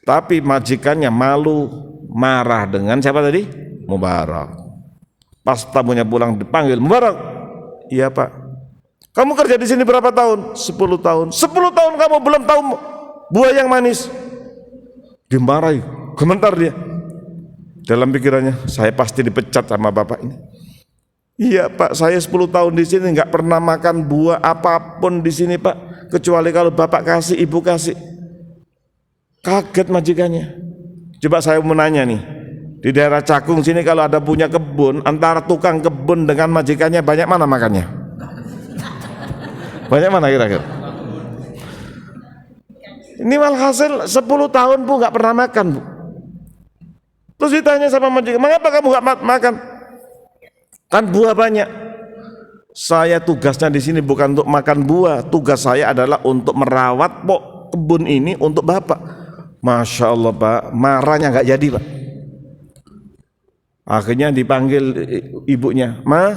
[SPEAKER 1] tapi majikannya malu, marah dengan siapa tadi? Mubarak. Pas tamunya pulang dipanggil, Mubarak, iya Pak. Kamu kerja di sini berapa tahun? 10 tahun. 10 tahun kamu belum tahu buah yang manis. Dimarahi, gemetar dia. Dalam pikirannya, saya pasti dipecat sama bapak ini. Iya Pak, saya 10 tahun di sini nggak pernah makan buah apapun di sini Pak, kecuali kalau bapak kasih, ibu kasih. Kaget majikannya. Coba saya mau nanya nih, di daerah Cakung sini kalau ada punya kebun, antara tukang kebun dengan majikannya banyak mana makannya? Banyak mana kira-kira? Ini walhasil 10 tahun Bu nggak pernah makan Bu. Terus ditanya sama majikan, mengapa kamu nggak makan? Kan buah banyak. Saya tugasnya di sini bukan untuk makan buah, tugas saya adalah untuk merawat kebun ini untuk bapak. Masya Allah Pak, marahnya nggak jadi Pak. Akhirnya dipanggil ibunya, Ma,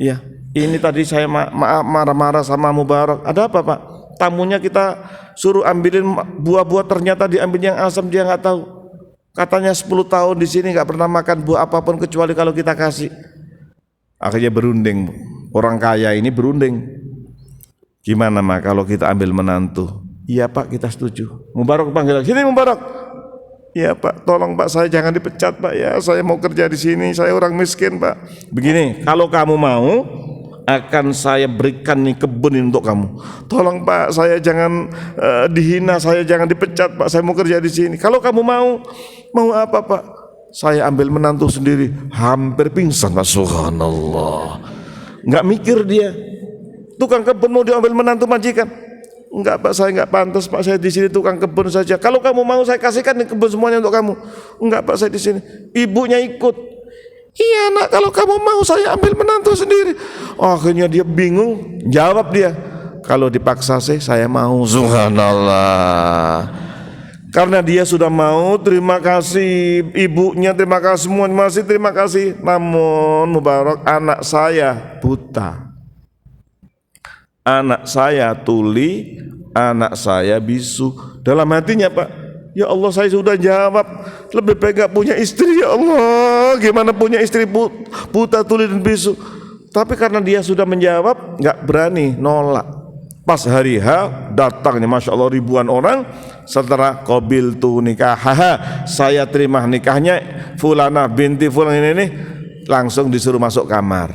[SPEAKER 1] ya ini tadi saya marah-marah sama Mubarak. Ada apa Pak? Tamunya kita suruh ambilin buah-buah, ternyata diambil yang asam, dia nggak tahu. Katanya 10 tahun di sini nggak pernah makan buah apapun kecuali kalau kita kasih. Akhirnya berunding, orang kaya ini berunding. Gimana Mak kalau kita ambil menantu? Iya Pak, kita setuju. Mubarak panggil, sini Mubarak. Iya Pak, tolong Pak, saya jangan dipecat Pak ya. Saya mau kerja di sini, saya orang miskin Pak. Begini, kalau kamu mau, akan saya berikan nih kebun ini untuk kamu. Tolong Pak, saya jangan dihina, saya jangan dipecat Pak. Saya mau kerja di sini. Kalau kamu mau apa Pak? Saya ambil menantu sendiri. Hampir pingsan Pak, subhanallah. Nggak mikir dia. Tukang kebun mau diambil menantu majikan. Enggak Pak, saya enggak pantas Pak, saya di sini tukang kebun saja. Kalau kamu mau saya kasihkan nih kebun semuanya untuk kamu. Enggak Pak, saya di sini. Ibunya ikut. Iya Nak, kalau kamu mau saya ambil menantu sendiri. Akhirnya dia bingung, jawab dia, kalau dipaksa sih saya mau. Subhanallah. Karena dia sudah mau, terima kasih ibunya, terima kasih semua, terima kasih. Namun Mubarak, anak saya buta, anak saya tuli, anak saya bisu. Dalam hatinya Pak, ya Allah, saya sudah jawab, lebih baik gak punya istri ya Allah. Gimana punya istri buta, tuli dan bisu. Tapi karena dia sudah menjawab, gak berani nolak. Pas hari H datangnya Masya Allah ribuan orang. Setelah qabil tu nikah, saya terima nikahnya Fulana binti Fulan ini, langsung disuruh masuk kamar.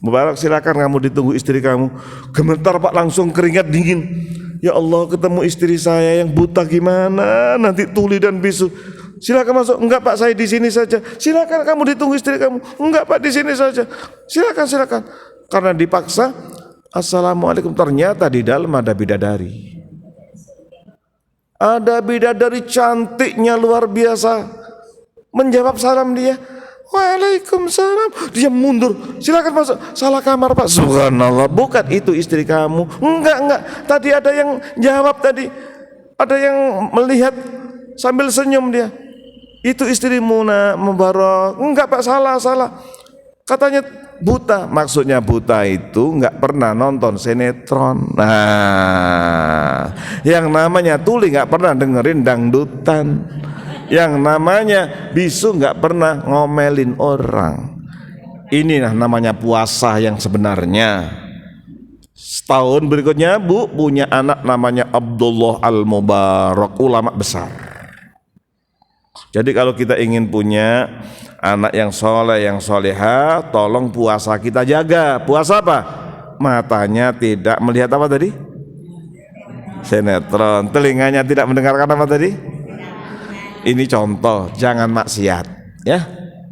[SPEAKER 1] Mubarak, silakan kamu ditunggu istri kamu. Gemetar Pak, langsung keringat dingin. Ya Allah, ketemu istri saya yang buta gimana, nanti tuli dan bisu. Silakan masuk. Enggak Pak, saya di sini saja. Silakan kamu ditunggu istri kamu. Enggak Pak, di sini saja. Silakan. Karena dipaksa. Assalamualaikum, ternyata di dalam ada bidadari. Ada bidadari cantiknya luar biasa. Menjawab salam dia, Waalaikumsalam. Dia mundur, silakan masuk. Salah kamar Pak. Subhanallah, bukan itu istri kamu. Enggak. Tadi ada yang jawab tadi. Ada yang melihat sambil senyum dia. Itu istrimu Nak Mubarak. Enggak Pak, salah. Katanya buta. Maksudnya buta itu enggak pernah nonton sinetron. Nah, yang namanya tuli enggak pernah dengerin dangdutan. Yang namanya bisu nggak pernah ngomelin orang. Inilah namanya puasa yang sebenarnya. Setahun berikutnya Bu punya anak namanya Abdullah Al-Mubarak, ulama besar. Jadi kalau kita ingin punya anak yang soleh, yang soleha, tolong puasa kita jaga. Puasa apa? Matanya tidak melihat apa tadi? Sinetron. Telinganya tidak mendengarkan apa tadi? Ini contoh, jangan maksiat, ya.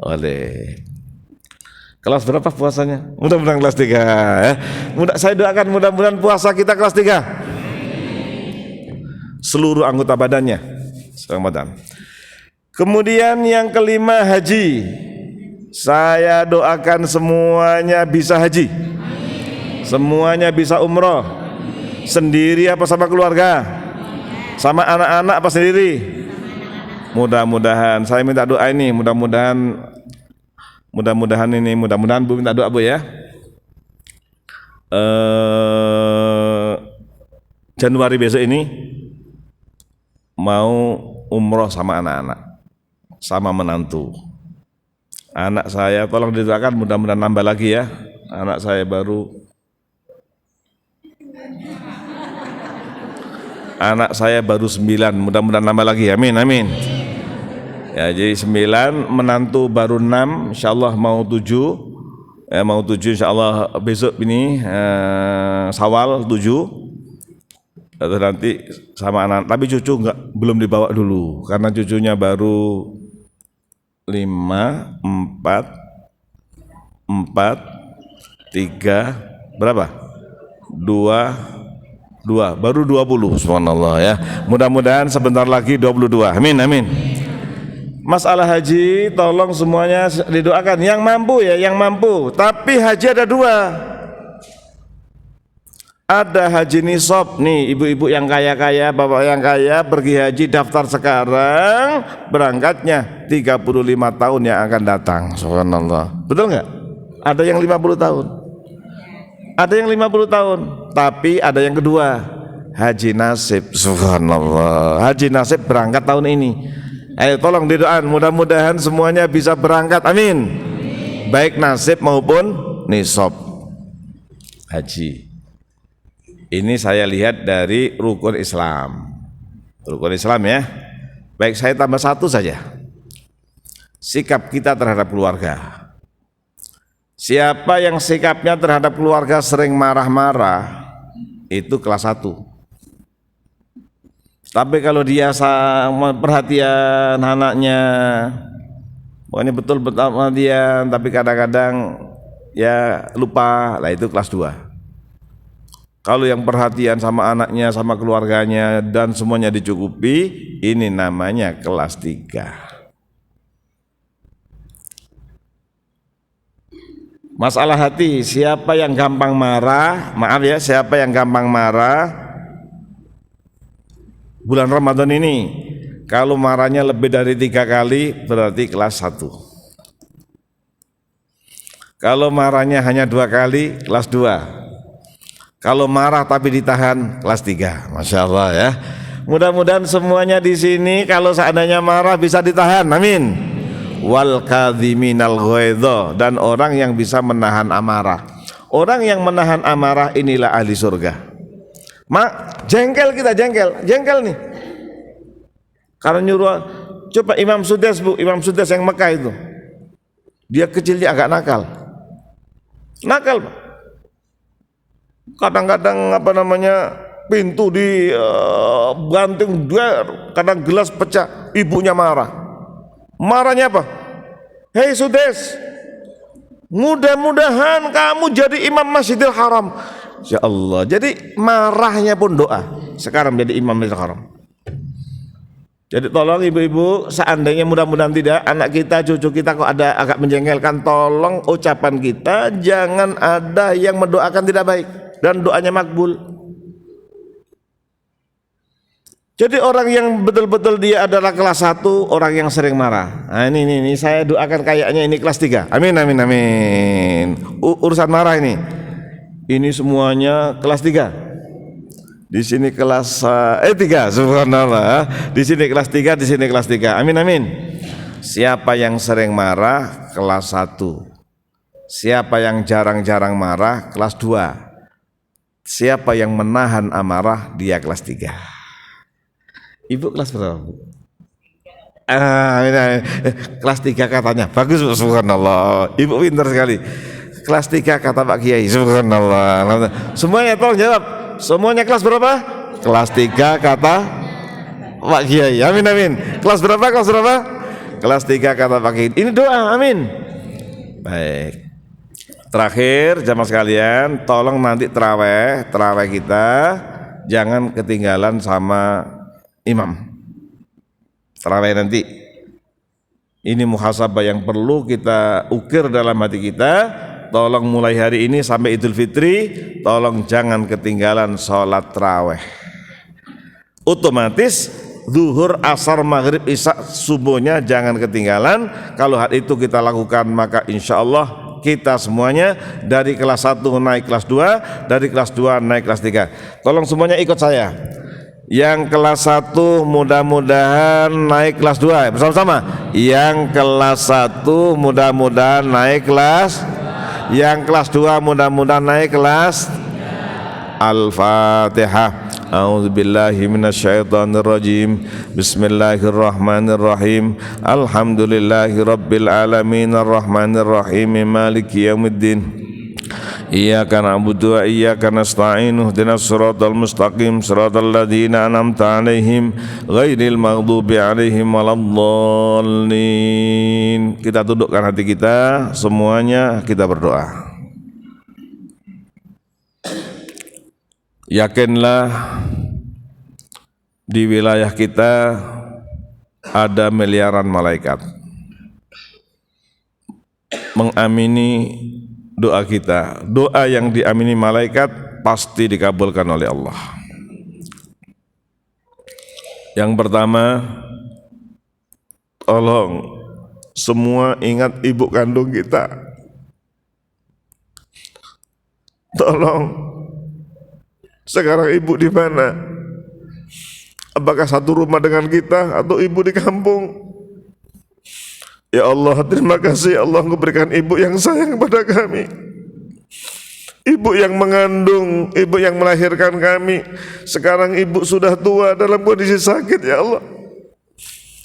[SPEAKER 1] Oleh. Kelas berapa puasanya? Mudah-mudahan kelas 3 ya. Saya doakan mudah-mudahan puasa kita kelas 3. Seluruh anggota badannya. Ramadan. Kemudian yang kelima, haji. Saya doakan semuanya bisa haji. Semuanya bisa umroh. Sendiri apa sama keluarga? Sama anak-anak apa sendiri? Mudah-mudahan, saya minta doa ini, mudah-mudahan Bu minta doa Bu ya. Januari besok ini mau umroh sama anak-anak, sama menantu. Anak saya tolong didoakan mudah-mudahan nambah lagi ya. Anak saya baru 9, mudah-mudahan nambah lagi. Amin amin. Ya, jadi 9, menantu baru 6, insyaallah mau 7. Mau 7 insyaallah besok ini Syawal 7. Atau nanti sama anak, tapi cucu belum dibawa dulu karena cucunya baru 5, 4, 3, berapa? 2, baru 20, subhanallah ya. Mudah-mudahan sebentar lagi 22. Amin amin. Masalah haji tolong semuanya didoakan yang mampu ya, yang mampu. Tapi haji ada 2. Ada haji nisab nih, ibu-ibu yang kaya-kaya, bapak yang kaya pergi haji daftar sekarang, berangkatnya 35 tahun yang akan datang. Subhanallah. Betul nggak? Ada yang 50 tahun. Ada yang 50 tahun, tapi ada yang kedua, haji nasib. Subhanallah. Haji nasib berangkat tahun ini. Ayo tolong didoakan, mudah-mudahan semuanya bisa berangkat. Amin. Baik nasib maupun nisab haji. Ini saya lihat dari rukun Islam. Rukun Islam ya. Baik, saya tambah 1 saja. Sikap kita terhadap keluarga. Siapa yang sikapnya terhadap keluarga sering marah-marah, itu kelas 1. Tapi kalau dia perhatian anaknya, pokoknya betul-betul perhatian, tapi kadang-kadang ya lupa, lah itu kelas 2. Kalau yang perhatian sama anaknya, sama keluarganya, dan semuanya dicukupi, ini namanya kelas 3. Masalah hati, siapa yang gampang marah, maaf ya, siapa yang gampang marah, bulan Ramadan ini, kalau marahnya lebih dari 3 kali, berarti kelas 1. Kalau marahnya hanya 2 kali, kelas 2. Kalau marah tapi ditahan, kelas 3. Masya Allah ya. Mudah-mudahan semuanya di sini kalau seandainya marah bisa ditahan. Amin. Wal kadhiminal ghaidha, dan orang yang bisa menahan amarah. Orang yang menahan amarah inilah ahli surga. Jengkel kita, jengkel nih. Karena nyuruh, coba Imam Sudes Bu, Imam Sudes yang Mekah itu. Dia kecilnya agak nakal. Nakal Pak. Kadang-kadang pintu dibanting, kadang gelas pecah, ibunya marah. Marahnya apa? Hei Sudes, mudah-mudahan kamu jadi imam Masjidil Haram. Ya Allah, jadi marahnya pun doa. Sekarang jadi imam Masjidil Haram. Jadi tolong ibu-ibu, seandainya mudah-mudahan tidak, anak kita, cucu kita kok ada agak menjengkelkan, tolong ucapan kita jangan ada yang mendoakan tidak baik dan doanya makbul. Jadi orang yang betul-betul dia adalah kelas 1, orang yang sering marah. Nah ini saya doakan kayaknya ini kelas 3. Amin amin amin. Urusan marah ini semuanya kelas 3. Di sini kelas 3, subhanallah. Di sini kelas 3, di sini kelas 3. Amin amin. Siapa yang sering marah, kelas 1. Siapa yang jarang-jarang marah, kelas 2. Siapa yang menahan amarah, dia kelas 3. Ibu kelas berapa Bu? Kelas 3 katanya. Bagus subhanallah. Ibu pintar sekali. Kelas 3 kata Pak Kiai, subhanallah. Semuanya tolong jawab. Semuanya kelas berapa? Kelas 3 kata Pak Kiai. Amin amin. Kelas berapa? Kelas berapa? Kelas 3 kata Pak Kiai. Ini doa, amin. Baik. Terakhir jamaah sekalian, tolong nanti terawih kita jangan ketinggalan sama imam. Terawih nanti. Ini muhasabah yang perlu kita ukir dalam hati kita. Tolong mulai hari ini sampai Idul Fitri, tolong jangan ketinggalan sholat tarawih. Otomatis zuhur, asar, maghrib, isya, subuhnya jangan ketinggalan. Kalau hal itu kita lakukan, maka insya Allah kita semuanya dari kelas 1 naik kelas 2, dari kelas 2 naik kelas 3. Tolong semuanya ikut saya. Yang kelas 1 mudah-mudahan naik kelas 2 bersama-sama. Yang kelas 1 mudah-mudahan naik kelas. Yang kelas 2 mudah-mudahan naik kelas. Al-Fatihah. A'udzubillahi minasyaitonirrajim. Bismillahirrahmanirrahim. Alhamdulillahi rabbil alamin arrahmanirrahim maliki yaumiddin. Iyyaka na'budu wa iyyaka nasta'in ihdinas siratal mustaqim siratal ladzina an'amta 'alaihim ghairil maghdubi 'alaihim waladdallin. Kita tundukkan hati kita semuanya, kita berdoa. Yakinlah di wilayah kita ada miliaran malaikat mengamini doa kita. Doa yang diamini malaikat pasti dikabulkan oleh Allah. Yang pertama, tolong semua ingat ibu kandung kita. Tolong, sekarang ibu di mana? Apakah satu rumah dengan kita atau ibu di kampung? Ya Allah, terima kasih Allah memberikan ibu yang sayang kepada kami. Ibu yang mengandung, ibu yang melahirkan kami. Sekarang ibu sudah tua dalam kondisi sakit ya Allah.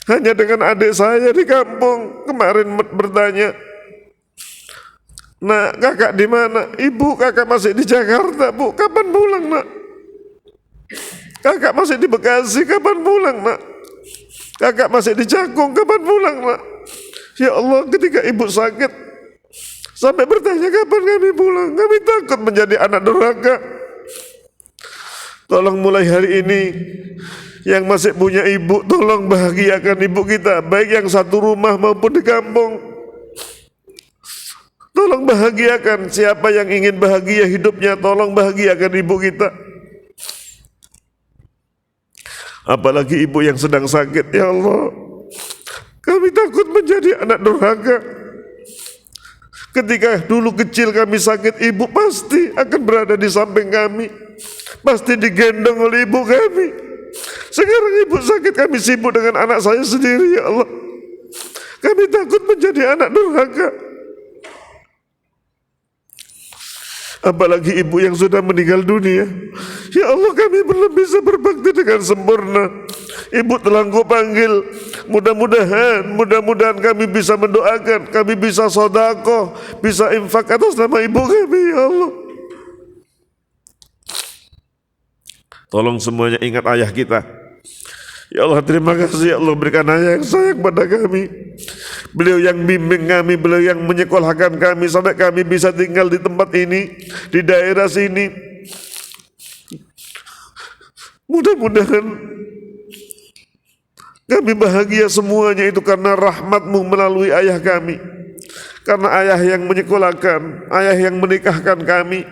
[SPEAKER 1] Hanya dengan adik saya di kampung kemarin bertanya, "Nak, kakak di mana?" "Ibu, kakak masih di Jakarta, Bu. Kapan pulang, Nak?" "Kakak masih di Bekasi, kapan pulang, Nak?" "Kakak masih di Cakung, kapan pulang, Nak?" Ya Allah, ketika ibu sakit sampai bertanya kapan kami pulang, kami takut menjadi anak durhaka. Tolong mulai hari ini yang masih punya ibu, tolong bahagiakan ibu kita, baik yang satu rumah maupun di kampung. Tolong bahagiakan siapa yang ingin bahagia hidupnya, tolong bahagiakan ibu kita. Apalagi ibu yang sedang sakit, ya Allah. Kami takut menjadi anak durhaka. Ketika dulu kecil kami sakit, ibu pasti akan berada di samping kami, pasti digendong oleh ibu kami. Sekarang ibu sakit, kami sibuk dengan anak saya sendiri, ya Allah. Kami takut menjadi anak durhaka. Apalagi ibu yang sudah meninggal dunia. Ya Allah, kami belum bisa berbakti dengan sempurna. Ibu telah Engkau panggil. Mudah-mudahan kami bisa mendoakan, kami bisa sedekah, bisa infak atas nama ibu kami, ya Allah. Tolong semuanya ingat ayah kita. Ya Allah, terima kasih ya Allah, berikan ayah yang sayang pada kami. Beliau yang bimbing kami, beliau yang menyekolahkan kami sampai kami bisa tinggal di tempat ini, di daerah sini. Mudah-mudahan kami bahagia semuanya itu karena rahmat-Mu melalui ayah kami. Karena ayah yang menyekolahkan, ayah yang menikahkan kami,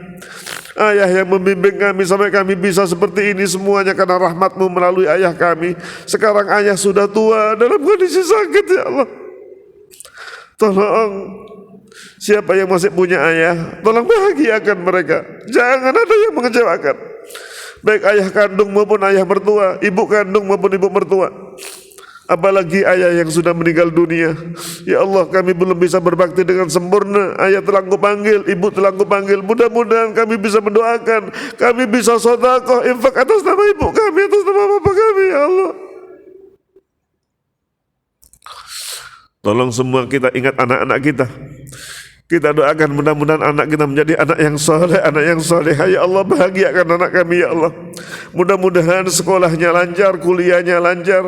[SPEAKER 1] ayah yang membimbing kami sampai kami bisa seperti ini, semuanya karena rahmat-Mu melalui ayah kami. Sekarang ayah sudah tua dalam kondisi sakit, ya Allah. Tolong siapa yang masih punya ayah, tolong bahagiakan mereka. Jangan ada yang mengecewakan, baik ayah kandung maupun ayah mertua, ibu kandung maupun ibu mertua. Apalagi ayah yang sudah meninggal dunia. Ya Allah, kami belum bisa berbakti dengan sempurna. Ayah telah Engkau panggil, ibu telah Engkau panggil. Mudah-mudahan kami bisa mendoakan, kami bisa sedekah, infak atas nama ibu kami, atas nama bapak kami, ya Allah. Tolong semua kita ingat anak-anak kita. Kita doakan mudah-mudahan anak kita menjadi anak yang soleh, anak yang solehah. Ya Allah, bahagiakan anak kami, ya Allah. Mudah-mudahan sekolahnya lancar, kuliahnya lancar.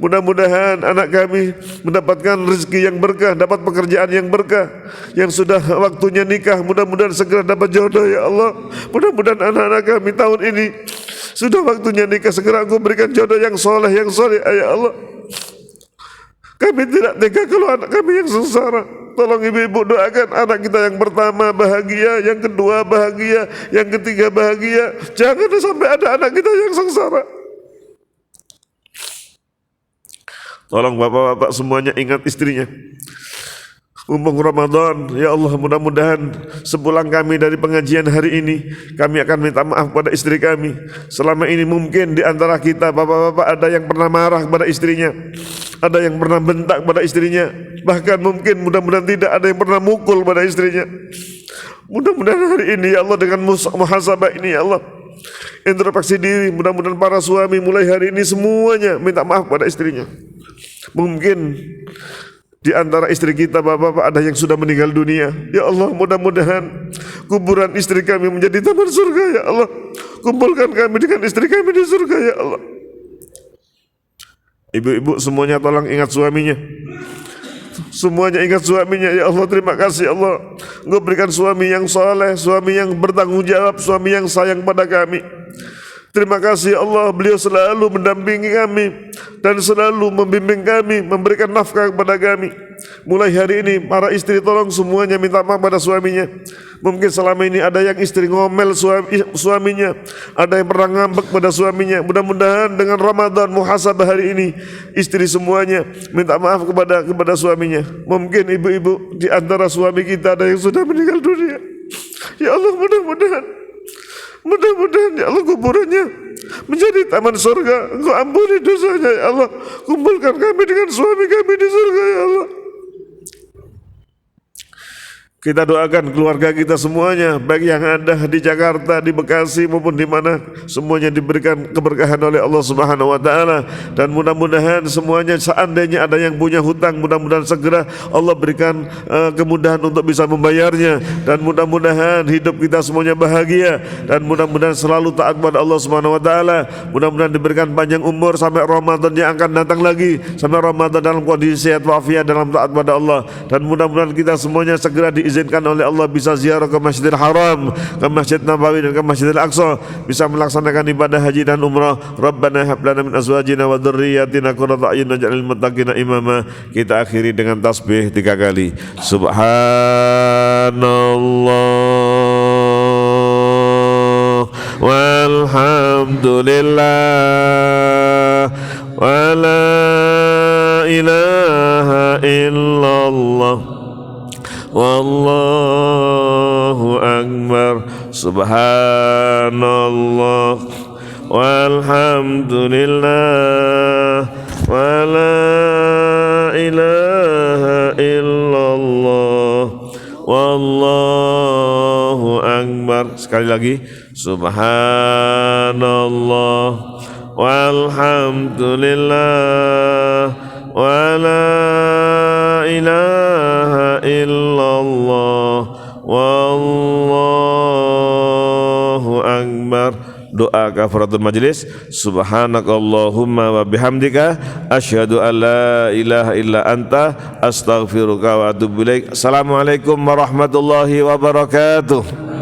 [SPEAKER 1] Mudah-mudahan anak kami mendapatkan rezeki yang berkah, dapat pekerjaan yang berkah. Yang sudah waktunya nikah, mudah-mudahan segera dapat jodoh, ya Allah. Mudah-mudahan anak-anak kami tahun ini sudah waktunya nikah, segera Engkau berikan jodoh yang soleh, ya Allah. Kami tidak tega kalau anak kami yang sengsara. Tolong ibu-ibu doakan anak kita yang pertama bahagia, yang kedua bahagia, yang ketiga bahagia. Jangan sampai ada anak kita yang sengsara. Tolong bapak-bapak semuanya ingat istrinya.
[SPEAKER 2] Mumpung Ramadan, ya Allah, mudah-mudahan sepulang kami dari pengajian hari ini, kami akan minta maaf pada istri kami. Selama ini mungkin di antara kita bapak-bapak ada yang pernah marah kepada istrinya, ada yang pernah bentak pada istrinya, bahkan mungkin mudah-mudahan tidak ada yang pernah mukul pada istrinya. Mudah-mudahan hari ini ya Allah, dengan muhasabah ini ya Allah, introspeksi diri, mudah-mudahan para suami mulai hari ini semuanya minta maaf pada istrinya. Mungkin di antara istri kita bapak-bapak ada yang sudah meninggal dunia. Ya Allah, mudah-mudahan kuburan istri kami menjadi taman surga ya Allah. Kumpulkan kami dengan istri kami di surga ya Allah. Ibu-ibu semuanya tolong ingat suaminya. Semuanya ingat suaminya ya Allah. Terima kasih Allah, Engkau berikan suami yang soleh, suami yang bertanggung jawab, suami yang sayang pada kami. Terima kasih Allah, beliau selalu mendampingi kami dan selalu membimbing kami, memberikan nafkah kepada kami. Mulai hari ini para istri tolong semuanya minta maaf pada suaminya. Mungkin selama ini ada yang istri ngomel suaminya, ada yang pernah ngambek pada suaminya. Mudah-mudahan dengan Ramadan muhasabah hari ini, istri semuanya minta maaf kepada suaminya. Mungkin ibu-ibu di antara suami kita ada yang sudah meninggal dunia. Ya Allah, mudah-mudahan ya Allah kuburannya menjadi taman surga. Engkau ampuni dosanya ya Allah. Kumpulkan kami dengan suami kami di surga ya Allah. Kita doakan keluarga kita semuanya, baik yang ada di Jakarta, di Bekasi maupun di mana, semuanya diberikan keberkahan oleh Allah Subhanahu wa taala. Dan mudah-mudahan semuanya, seandainya ada yang punya hutang, mudah-mudahan segera Allah berikan kemudahan untuk bisa membayarnya. Dan mudah-mudahan hidup kita semuanya bahagia, dan mudah-mudahan selalu taat kepada Allah Subhanahu wa taala. Mudah-mudahan diberikan panjang umur sampai Ramadan yang akan datang lagi, sampai Ramadan dalam kondisi sehat walafiat dalam taat kepada Allah. Dan mudah-mudahan kita semuanya segera diizinkan oleh Allah bisa ziarah ke Masjidil Haram, ke Masjid Nabawi dan ke Masjidil Aqsa, bisa melaksanakan ibadah haji dan umrah. Rabbana hab lana min azwajina wa dzurriyyatina qurrata a'yun waj'alna lil muttaqina imama. Kita akhiri dengan tasbih 3 kali. Subhanallah walhamdulillah wa la ilaha illallah wallahu akbar. Subhanallah walhamdulillah wa la ilaha illallah wallahu akbar. Sekali lagi, subhanallah walhamdulillah wa la ilaha illallah wallahu akbar. Doa kafaratul majlis. Subhanakallahumma wa bihamdika asyhadu an la ilaha illa anta astaghfiruka wa atubu ilaik. Assalamualaikum warahmatullahi wabarakatuh.